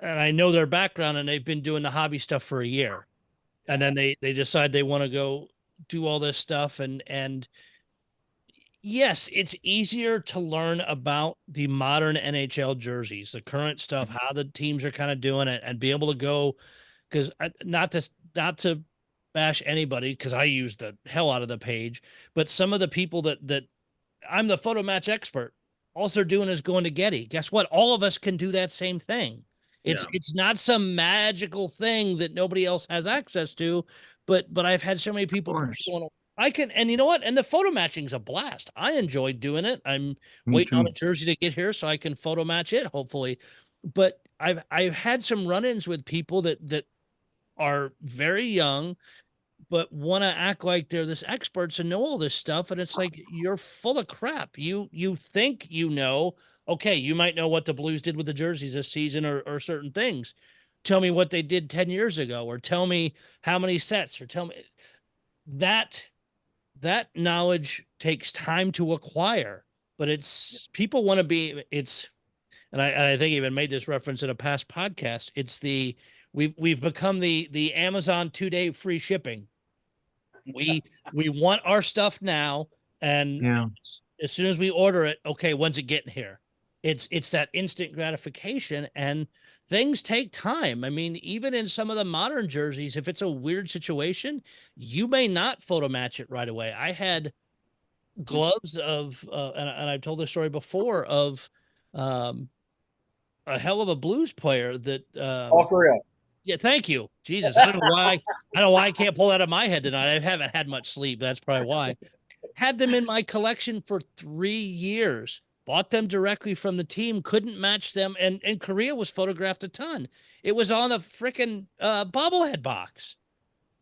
I know their background, and they've been doing the hobby stuff for a year, and then they decide they want to go do all this stuff, and yes, it's easier to learn about the modern NHL jerseys, the current stuff, how the teams are kind of doing it, and be able to go, because not to bash anybody, because I use the hell out of the page, but some of the people that I'm the photo match expert, all they're doing is going to Getty. Guess what? All of us can do that same thing. It's not some magical thing that nobody else has access to, but I've had so many of people course. going, I can, and you know what? And the photo matching's a blast. I enjoy doing it. I'm Me waiting on too. a jersey to get here so I can photo match it, hopefully. But I've had some run-ins with people that are very young, but want to act like they're this experts and know all this stuff, and it's like, you're full of crap. You think you know. Okay, you might know what the Blues did with the jerseys this season, or certain things. Tell me what they did 10 years ago, or tell me how many sets, or tell me that knowledge takes time to acquire. But it's, people want to be, it's, and I think I even made this reference in a past podcast. It's we've become the Amazon 2-day free shipping. We want our stuff now, and Yeah. as soon as we order it, okay, when's it getting here? It's that instant gratification, and things take time. I mean, even in some of the modern jerseys, if it's a weird situation, you may not photo match it right away. I had gloves of, and I've told this story before, of um, a hell of a blues player that All Korea. yeah, thank you. Jesus, I don't know why I don't know why I can't pull that out of my head tonight. I haven't had much sleep. That's probably why. Had them in my collection for 3 years. Bought them directly from the team. Couldn't match them, and Korea was photographed a ton. It was on a freaking bobblehead box.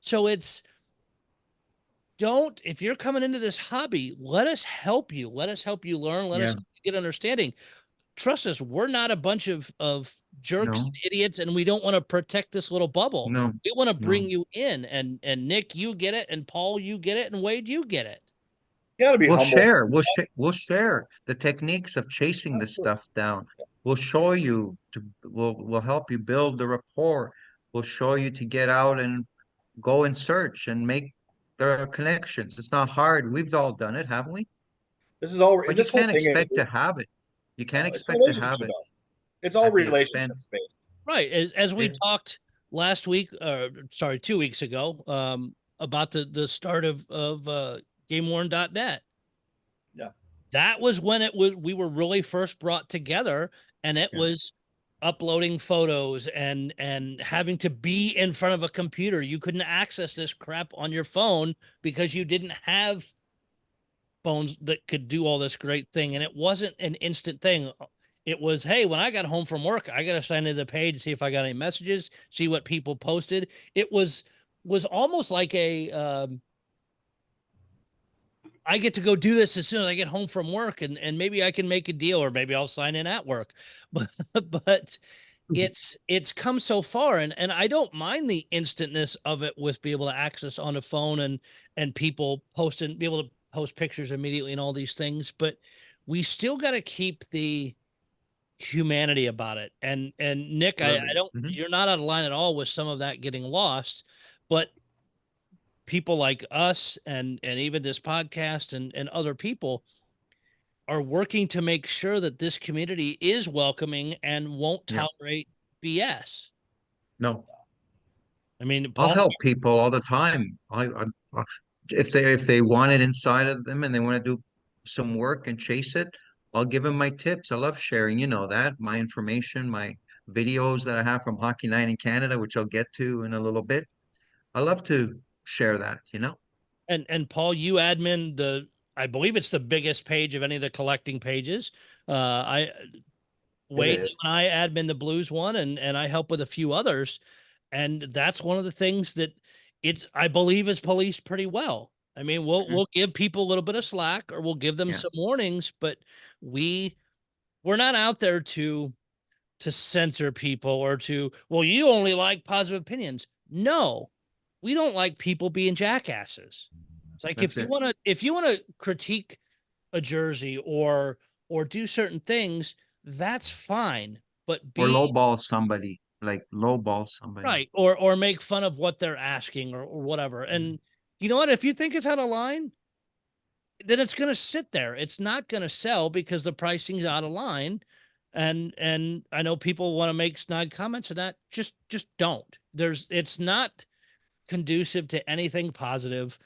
So it's, don't, if you're coming into this hobby, let us help you. Let us help you learn. Let us Yeah. help you get understanding. Trust us, we're not a bunch of jerks No. and idiots, and we don't want to protect this little bubble. No. We want to No. bring you in, and Nick, you get it, and Paul, you get it, and Wade, you get it. You got to be We'll humble. share. We'll share the techniques of chasing this stuff down. We'll show you to. We'll help you build the rapport. We'll show you to get out and go and search and make the connections. It's not hard. We've all done it, haven't we? This is all. But you This whole can't thing is. expect to have it. You can't It's expect to have relationship. it It's all at the relationship expense. based. Right. As we It, talked last week, or sorry, 2 weeks ago, about the start of GameWorn.net. Yeah. That was when we were really first brought together, and it Yeah. was uploading photos and having to be in front of a computer. You couldn't access this crap on your phone because you didn't have phones that could do all this great thing. And it wasn't an instant thing. It was, hey, when I got home from work, I got to sign into the page, see if I got any messages, see what people posted. It was almost like a I get to go do this as soon as I get home from work, and maybe I can make a deal, or maybe I'll sign in at work. But it's come so far, and I don't mind the instantness of it with being able to access on the phone and people post and be able to post pictures immediately and all these things, but we still got to keep the humanity about it. And Nick, I don't, Mhm. you're not out of line at all with some of that getting lost, but people like us and even this podcast and other people are working to make sure that this community is welcoming and won't Yeah. tolerate BS. No, I mean, I'll Paul, help people all the time. I if they want it inside of them and they want to do some work and chase it, I'll give them my tips. I love sharing, you know that, my information, my videos that I have from Hockey Night in Canada, which I'll get to in a little bit. I love to share that, you know. and Paul, you admin I believe it's the biggest page of any of the collecting pages. I It Wade, is. you and I admin the Blues one, and I help with a few others. And that's one of the things that I believe is policed pretty well. I mean, Mhm. we'll give people a little bit of slack, or we'll give them Yeah. some warnings, but we're not out there to censor people or to, well, you only like positive opinions. No, we don't like people being jackasses. It's like That's it. if you want to critique a jersey or do certain things, that's fine. But Or be lowball somebody, like lowball somebody. right, or make fun of what they're asking or whatever. Mhm. And you know what? If you think it's out of line, then it's going to sit there. It's not going to sell because the pricing's out of line. And I know people want to make snide comments, and that just don't. It's not conducive to anything positive.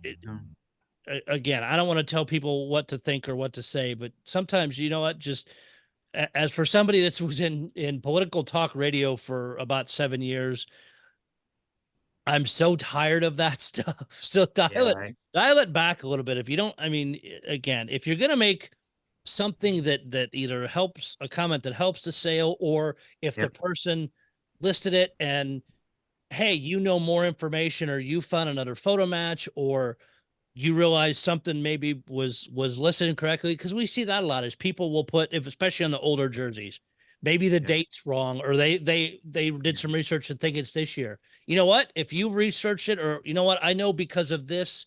It, No. Again, I don't want to tell people what to think or what to say, but sometimes, you know what, just as for somebody that was in political talk radio for about 7 years, I'm so tired of that stuff. So Yeah, I, dial it back a little bit. If you don't, I mean, again, if you're gonna make something that either helps a comment that helps the sale, or if the yep. person listed it and hey, you know more information, or you found another photo match, or you realize something maybe was listed incorrectly, because we see that a lot, is people will put, if especially on the older jerseys, maybe the Yeah. date's wrong, or they did some research and think it's this year. You know what, if you researched it, or you know what, I know because of this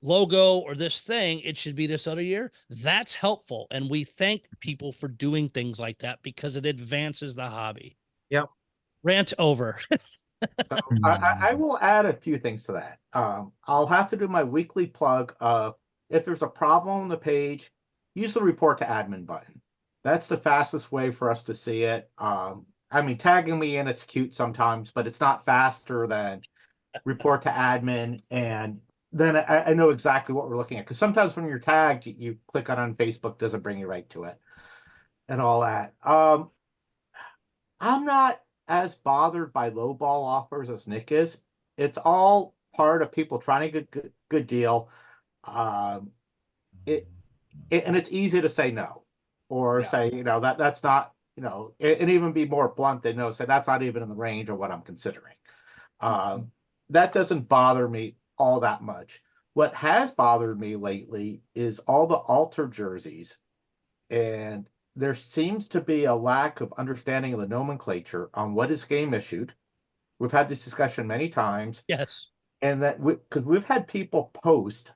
logo or this thing it should be this other year, that's helpful, and we thank people for doing things like that because it advances the hobby. Yep. Rant over. So I will add a few things to that. I'll have to do my weekly plug of, if there's a problem on the page, use the report to admin button. That's the fastest way for us to see it. I mean, tagging me in, it's cute sometimes, but it's not faster than report to admin. And then I know exactly what we're looking at. Because sometimes when you're tagged, you click on Facebook, doesn't bring you right to it and all that. I'm not as bothered by lowball offers as Nick is. It's all part of people trying to get good deal. Um, it, and it's easy to say no, or Yeah. say, that's not, and even be more blunt than no, say that's not even in the range of what I'm considering. That doesn't bother me all that much. What has bothered me lately is all the alter jerseys, and there seems to be a lack of understanding of the nomenclature on what is game issued. We've had this discussion many times, Yes. and that because we've had people post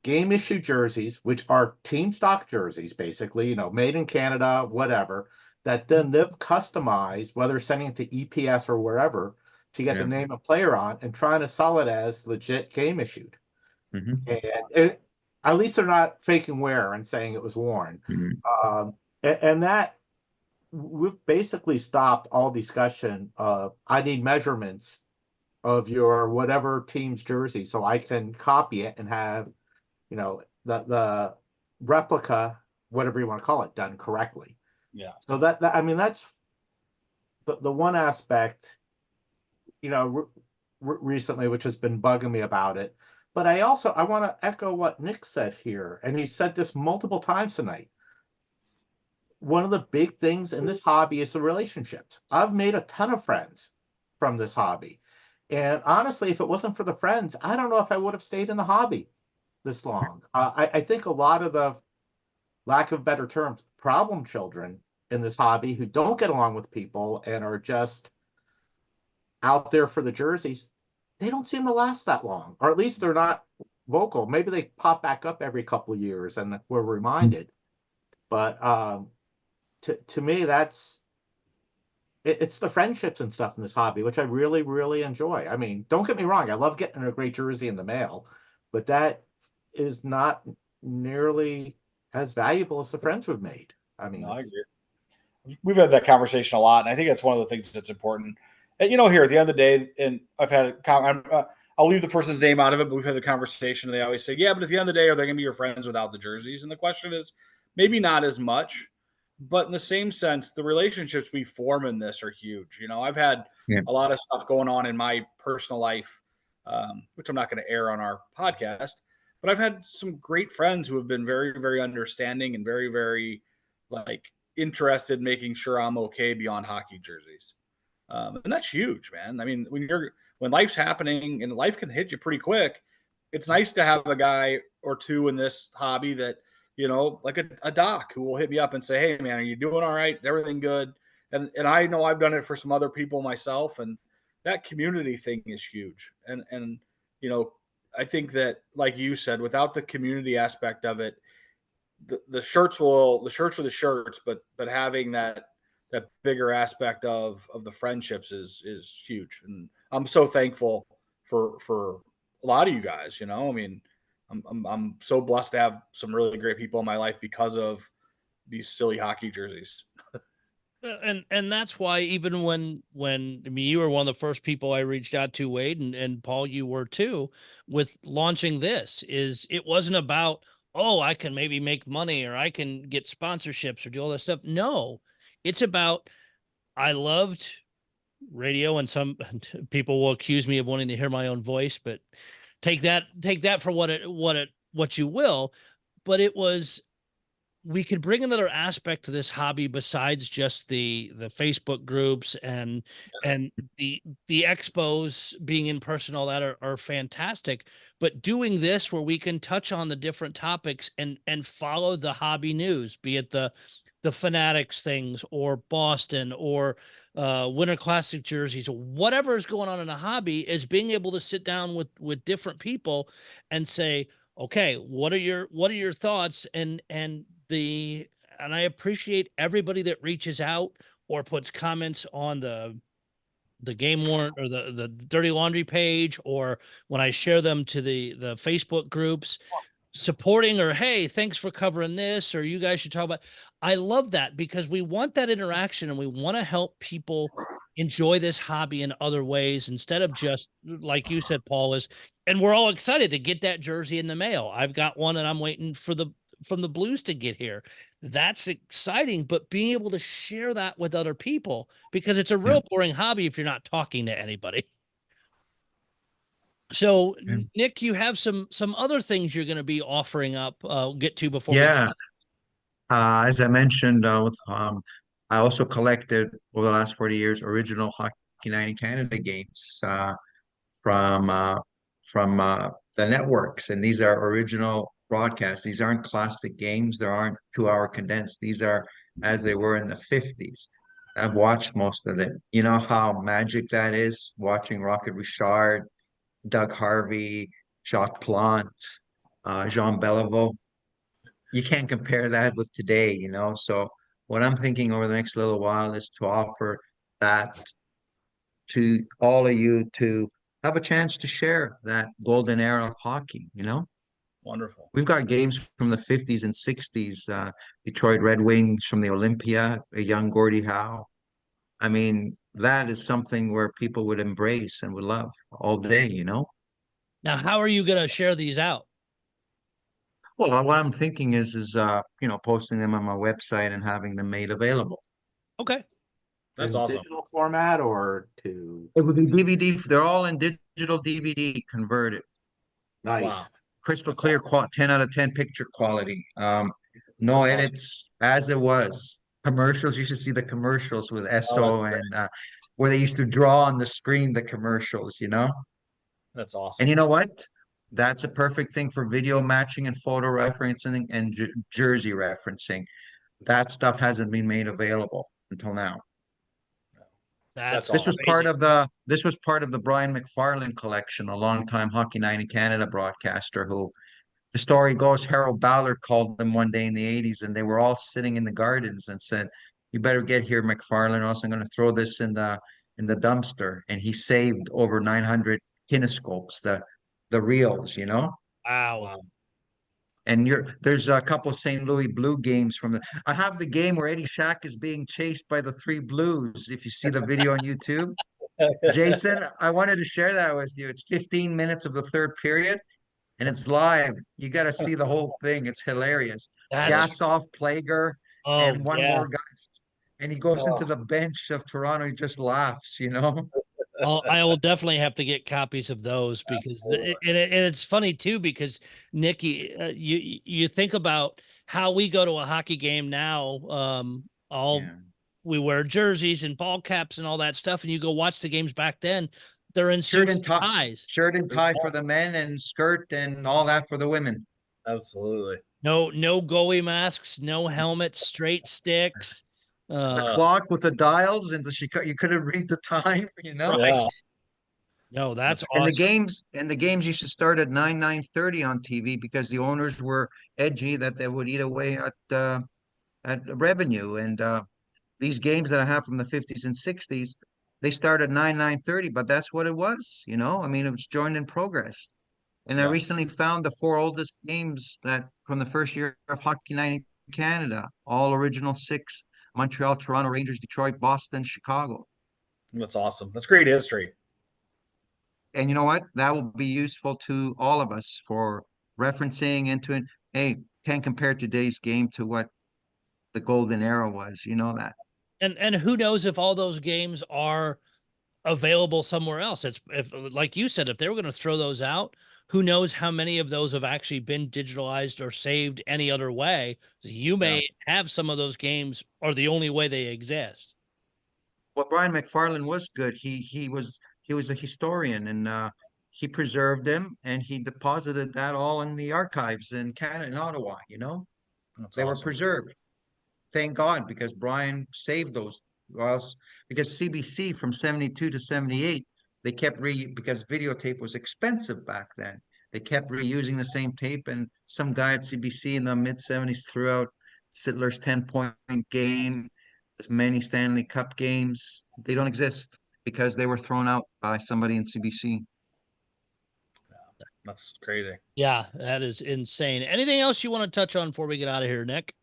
game issue jerseys, which are team stock jerseys, basically, made in Canada, whatever, that then they've customized, whether sending it to EPS or wherever, to get the Yeah. name of player on and trying to sell it as legit game issued. Mhm. And at least they're not faking wear and saying it was worn. Mhm. And that we've basically stopped all discussion of, I need measurements of your whatever team's jersey so I can copy it and have, the replica, whatever you want to call it, done correctly. Yeah. So that I mean, that's the one aspect, recently, which has been bugging me about it. But I want to echo what Nick said here, and he said this multiple times tonight. One of the big things in this hobby is the relationships. I've made a ton of friends from this hobby. And honestly, if it wasn't for the friends, I don't know if I would have stayed in the hobby. this long. I think a lot of the, lack of better terms, problem children in this hobby who don't get along with people and are just out there for the jerseys, they don't seem to last that long, or at least they're not vocal. Maybe they pop back up every couple of years and we're reminded. But to me, it's the friendships and stuff in this hobby, which I really, really enjoy. I mean, don't get me wrong, I love getting a great jersey in the mail, but that is not nearly as valuable as the friends we've made. I mean, No, I agree. We've had that conversation a lot, and I think that's one of the things that's important. And here at the end of the day, and I've had I'll leave the person's name out of it, but we've had the conversation, and they always say, "Yeah, but at the end of the day, are they going to be your friends without the jerseys?" And the question is, maybe not as much, but in the same sense, the relationships we form in this are huge. I've had Yeah. a lot of stuff going on in my personal life, which I'm not going to air on our podcast, but I've had some great friends who have been very, very understanding and very, very like interested in making sure I'm okay beyond hockey jerseys. And that's huge, man. I mean, when life's happening and life can hit you pretty quick, it's nice to have a guy or two in this hobby that, like a doc who will hit me up and say, "Hey man, are you doing all right? Everything good?" And I know I've done it for some other people myself, and that community thing is huge. And I think that, like you said, without the community aspect of it, the shirts are the shirts, but having that bigger aspect of the friendships is huge. And I'm so thankful for a lot of you guys. I mean, I'm so blessed to have some really great people in my life because of these silly hockey jerseys. And that's why, even when I mean, you were one of the first people I reached out to, Wade, and Paul, you were too, with launching this. It wasn't about, oh, I can maybe make money or I can get sponsorships or do all that stuff. No, it's about, I loved radio, and some people will accuse me of wanting to hear my own voice, but take that for what you will. But it was, we could bring another aspect to this hobby besides just the Facebook groups and the expos. Being in person, all that are fantastic, but doing this where we can touch on the different topics and follow the hobby news, be it the Fanatics things or Boston or Winter Classic jerseys or whatever is going on in a hobby, is being able to sit down with different people and say, okay, what are your thoughts? And I appreciate everybody that reaches out or puts comments on the game warrant or the dirty laundry page, or when I share them to the Facebook groups, supporting, or hey, thanks for covering this, or you guys should talk about. I love that, because we want that interaction and we want to help people enjoy this hobby in other ways, instead of just like you said, Paul, and we're all excited to get that jersey in the mail. I've got one and I'm waiting for from the Blues to get here. That's exciting, but being able to share that with other people, because it's a real boring hobby if you're not talking to anybody. So, Yeah. Nick, you have some other things you're going to be offering up. Get to before we. Yeah. As I mentioned, I also collected over the last 40 years original Hockey Night in Canada games from uh, from the networks, and these are original broadcasts. These aren't classic games. There aren't 2 hour condensed. These are as they were in the 50s. I've watched most of them. You know how magic that is, watching Rocket Richard, Doug Harvey, Jacques Plante, Jean Beliveau. You can't compare that with today, you know. So what I'm thinking over the next little while is to offer that to all of you, to have a chance to share that golden era of hockey, you know. Wonderful. We've got games from the 50s and 60s, Detroit Red Wings from the Olympia, a young Gordie Howe. I mean, that is something where people would embrace and would love all day, you know. Now, how are you going to share these out? Well, what I'm thinking is posting them on my website and having them made available. Okay. That's in awesome. digital format or to It would be DVD. They're all in digital DVD converted. nice. Wow. Crystal That's clear, awesome. 10 out of 10 picture quality. No That's awesome. edits, as it was. Commercials, you should see the commercials with Oh, Esso that's great. and where they used to draw on the screen the commercials, you know? That's And awesome. you know what? That's a perfect thing for video matching and photo referencing and jersey referencing. That stuff hasn't been made available until now. That's That's This awesome. was part amazing. of the Brian McFarlane collection, a longtime Hockey Night in Canada broadcaster who the story goes Harold Ballard called them one day in the 80s and they were all sitting in the gardens and said, "You better get here, McFarlane, or else I'm going to throw this in the dumpster." And he saved over 900 kinescopes, the reels, you know? Wow. Wow. And there's a couple of St. Louis Blue games from the. I have the game where Eddie Shack is being chased by the three Blues. If you see the video on YouTube, Jason, I wanted to share that with you. It's 15 minutes of the third period, and it's live. You got to see the whole thing. It's hilarious. That's Gassoff, Plager, oh and one yeah. more guy, and he goes into Oh, the bench of Toronto. He just laughs, you know. I will definitely have to get copies of those because and it's funny too because Nikki, you think about how we go to a hockey game now. All Yeah. we wear jerseys and ball caps and all that stuff, and you go watch the games back then. They're in Shirt suits and and tie, ties. shirt and tie for the men, and skirt and all that for the women. absolutely. No goalie masks, no helmets, straight sticks. The Uh, clock with the dials, and you couldn't read the time, you know. Right. yeah, No, that's that's And the awesome. games used to start at 9:30 on TV because the owners were edgy that they would eat away at revenue. And these games that I have from the 50s and 60s, they start at 9:30, but that's what it was, you know. I mean, it was joined in progress. And I yeah. recently found the four oldest games that from the first year of Hockey Night in Canada, all original six: Montreal, Toronto, Rangers, Detroit, Boston, Chicago. That's awesome. That's great history. And you know what? That will be useful to all of us for referencing into it. Hey, can't compare today's game to what the golden era was. You know that. And who knows if all those games are available somewhere else. It's if like you said, if they were going to throw those out, who knows how many of those have actually been digitalized or saved any other way. You Yeah. may have some of those games are the only way they exist. Well, Brian McFarlane was good. He was a historian and he preserved them and he deposited that all in the archives in Canada, in Ottawa. You know, That's they were awesome. preserved. Thank God, because Brian saved those. Well, because CBC from 72 to 78, they kept because videotape was expensive back then. They kept reusing the same tape, and some guy at CBC in the mid 70s threw out Sittler's 10-point game, as many Stanley Cup games. They don't exist because they were thrown out by somebody in CBC. That's crazy. Yeah, that is insane. Anything else you want to touch on before we get out of here, Nick?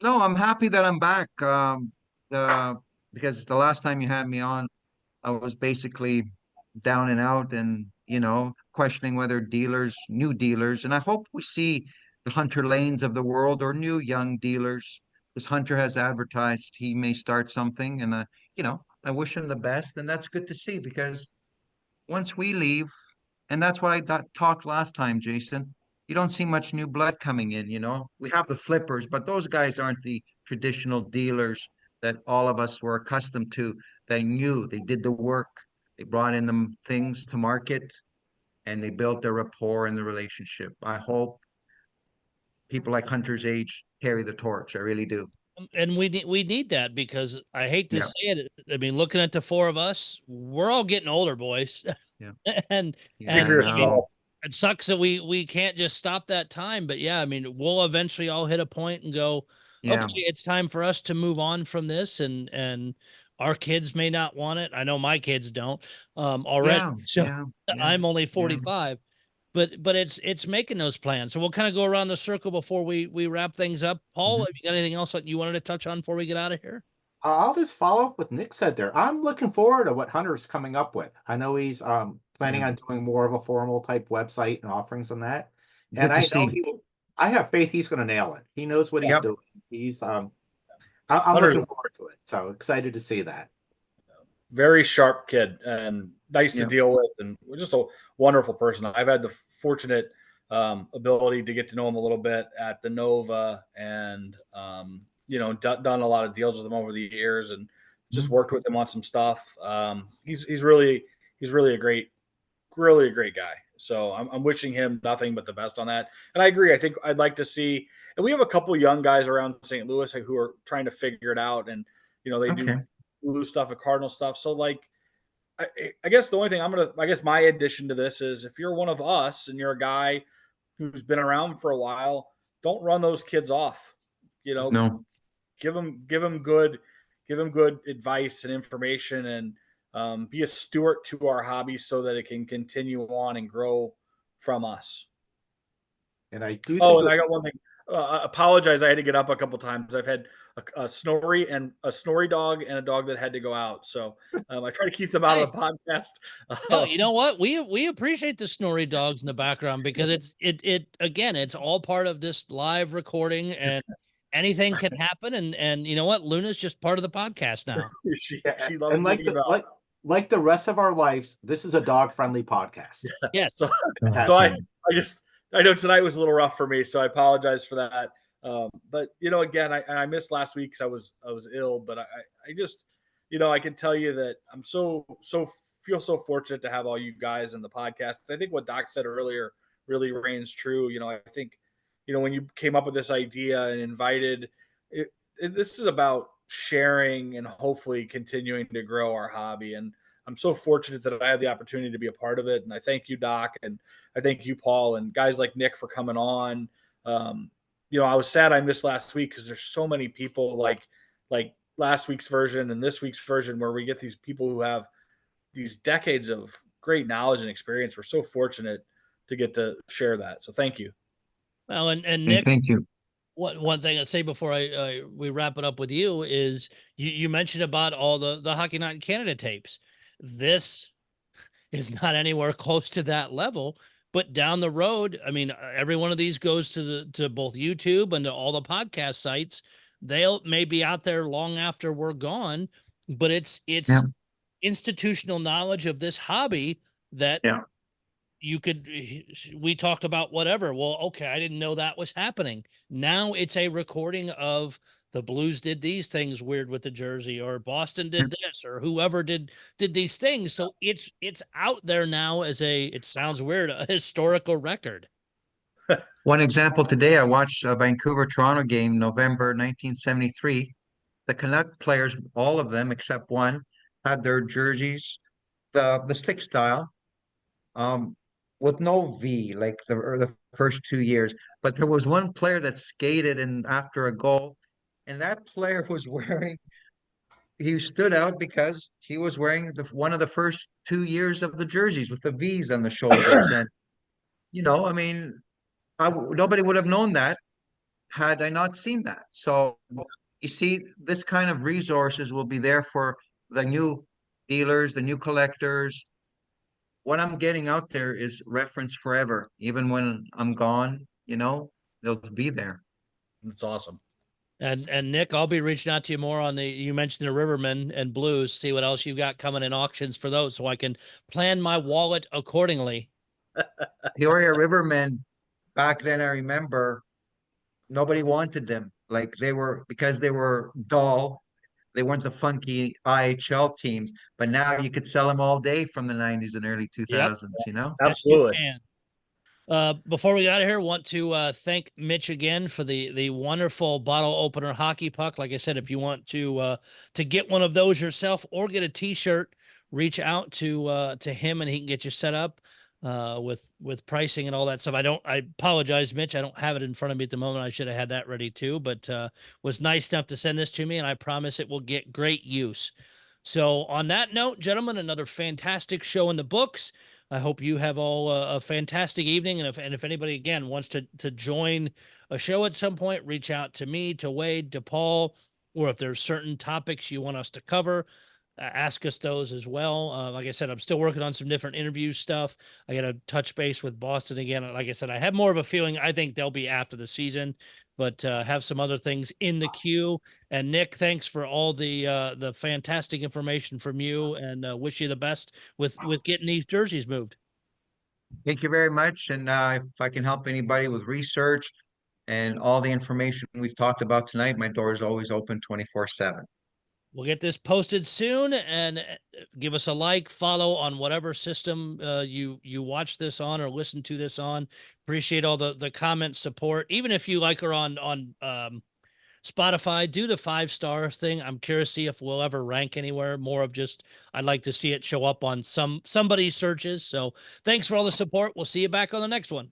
No, I'm happy that I'm back. Uh, because the last time you had me on, I was basically down and out and, you know, questioning whether new dealers, and I hope we see the Hunter Lanes of the world or new young dealers. This Hunter has advertised he may start something, and you know, I wish him the best, and that's good to see because once we leave, and that's what I talked last time, Jason. You don't see much new blood coming in, you know. We have the flippers, but those guys aren't the traditional dealers that all of us were accustomed to. They knew, they did the work, they brought in them things to market, and they built their rapport and the relationship. I hope people like Hunter's age carry the torch. I really do. And we need that because I hate to Yeah, say it. I mean, looking at the four of us, we're all getting older, boys. yeah, and yeah. Speak and for I I mean, know. yourself. it sucks that we can't just stop that time. But yeah, I mean, we'll eventually all hit a point and go, okay, Yeah, it's time for us to move on from this. And our kids may not want it. I know my kids don't already. yeah, So yeah, yeah, I'm only yeah. 45. But it's making those plans. So we'll kind of go around the circle before we wrap things up. Paul, Mhm. have you got anything else that you wanted to touch on before we get out of here? I'll just follow up what Nick said there. I'm looking forward to what Hunter's coming up with. I know he's planning Yeah. on doing more of a formal type website and offerings on that. And Good to I know see. he will, I have faith he's going to nail it. He knows what he's Yep. doing. He's I'm Hunter's looking forward to it. So excited to see that. very sharp kid and nice to Yeah. deal with, and just a wonderful person. I've had the fortunate ability to get to know him a little bit at the Nova, and done a lot of deals with him over the years, and just Mhm. worked with him on some stuff. He's really a great, really a great guy, So I'm wishing him nothing but the best on that. And I agree. I think I'd like to see, and we have a couple young guys around St. Louis who are trying to figure it out. And, they Okay. do blue stuff and Cardinal stuff. So like, I guess the only thing I guess my addition to this is if you're one of us and you're a guy who's been around for a while, don't run those kids off. No. Give them good advice and information, and be a steward to our hobby so that it can continue on and grow from us. And I do Oh, think and I got one thing. Apologize. I had to get up a couple times. I've had a snorry dog and a dog that had to go out. So I try to keep them out of the podcast. No, you know what? We appreciate the snory dogs in the background because it again, it's all part of this live recording, and anything can happen. And you know what? Luna's just part of the podcast now. She loves and like being about. like the rest of our lives, this is a dog-friendly podcast. Yes. So I know tonight was a little rough for me, so I apologize for that. But again, I missed last week because I was ill, but I just, I can tell you that I'm feel so fortunate to have all you guys in the podcast. I think what Doc said earlier really reigns true. I think, when you came up with this idea and invited this is about sharing and hopefully continuing to grow our hobby. And I'm so fortunate that I had the opportunity to be a part of it. And I thank you, Doc, and I thank you, Paul, and guys like Nick for coming on. I was sad I missed last week because there's so many people like last week's version and this week's version where we get these people who have these decades of great knowledge and experience. We're so fortunate to get to share that. So thank you. Well, and Nick, Thank you. one thing I say before we wrap it up with you is you mentioned about all the Hockey Night in Canada tapes. This is not anywhere close to that level, but down the road, I mean, every one of these goes to both YouTube and to all the podcast sites. They'll may be out there long after we're gone, but it's Yeah. institutional knowledge of this hobby that Yeah. we talked about whatever. Well, okay, I didn't know that was happening. Now it's a recording of the Blues did these things weird with the jersey, or Boston did this, or whoever did these things. So it's out there now as it sounds weird, a historical record. One example today, I watched a Vancouver-Toronto game, November 1973. The Canuck players, all of them except one, had their jerseys, the stick style, with no V like the first 2 years. But there was one player that skated in after a goal, and that player was he stood out because he was wearing one of the first 2 years of the jerseys with the V's on the shoulders. And I mean, nobody would have known that had I not seen that. So you see, this kind of resources will be there for the new dealers, the new collectors. What I'm getting out there is reference forever. Even when I'm gone, they'll be there. That's awesome. And Nick, I'll be reaching out to you more on you mentioned the Rivermen and Blues, see what else you've got coming in auctions for those so I can plan my wallet accordingly. Peoria Rivermen, back then, I remember nobody wanted them. Like because they were dull. They weren't the funky IHL teams, but now you could sell them all day from the 90s and early 2000s, Absolutely. Before we get out of here, want to thank Mitch again for the wonderful bottle opener hockey puck. Like I said, if you want to get one of those yourself or get a t-shirt, reach out to him and he can get you set up with pricing and all that stuff. I apologize, Mitch. I don't have it in front of me at the moment. I should have had that ready too, but was nice enough to send this to me, and I promise it will get great use. So on that note, gentlemen, another fantastic show in the books. I hope you have all a fantastic evening. And if anybody, again, wants to join a show at some point, reach out to me, to Wade, to Paul, or if there's certain topics you want us to cover, ask us those as well. Like I said, I'm still working on some different interview stuff. I got to touch base with Boston again. Like I said, I have more of a feeling I think they'll be after the season, but have some other things in the queue. And Nick, thanks for all the fantastic information from you, and wish you the best with getting these jerseys moved. Thank you very much. And if I can help anybody with research and all the information we've talked about tonight, my door is always open 24/7. We'll get this posted soon, and give us a like, follow on whatever system you watch this on or listen to this on. Appreciate all the comment support. Even if you like her on Spotify, do the 5-star thing. I'm curious to see if we'll ever rank anywhere. More of just, I'd like to see it show up on somebody's searches. So thanks for all the support. We'll see you back on the next one.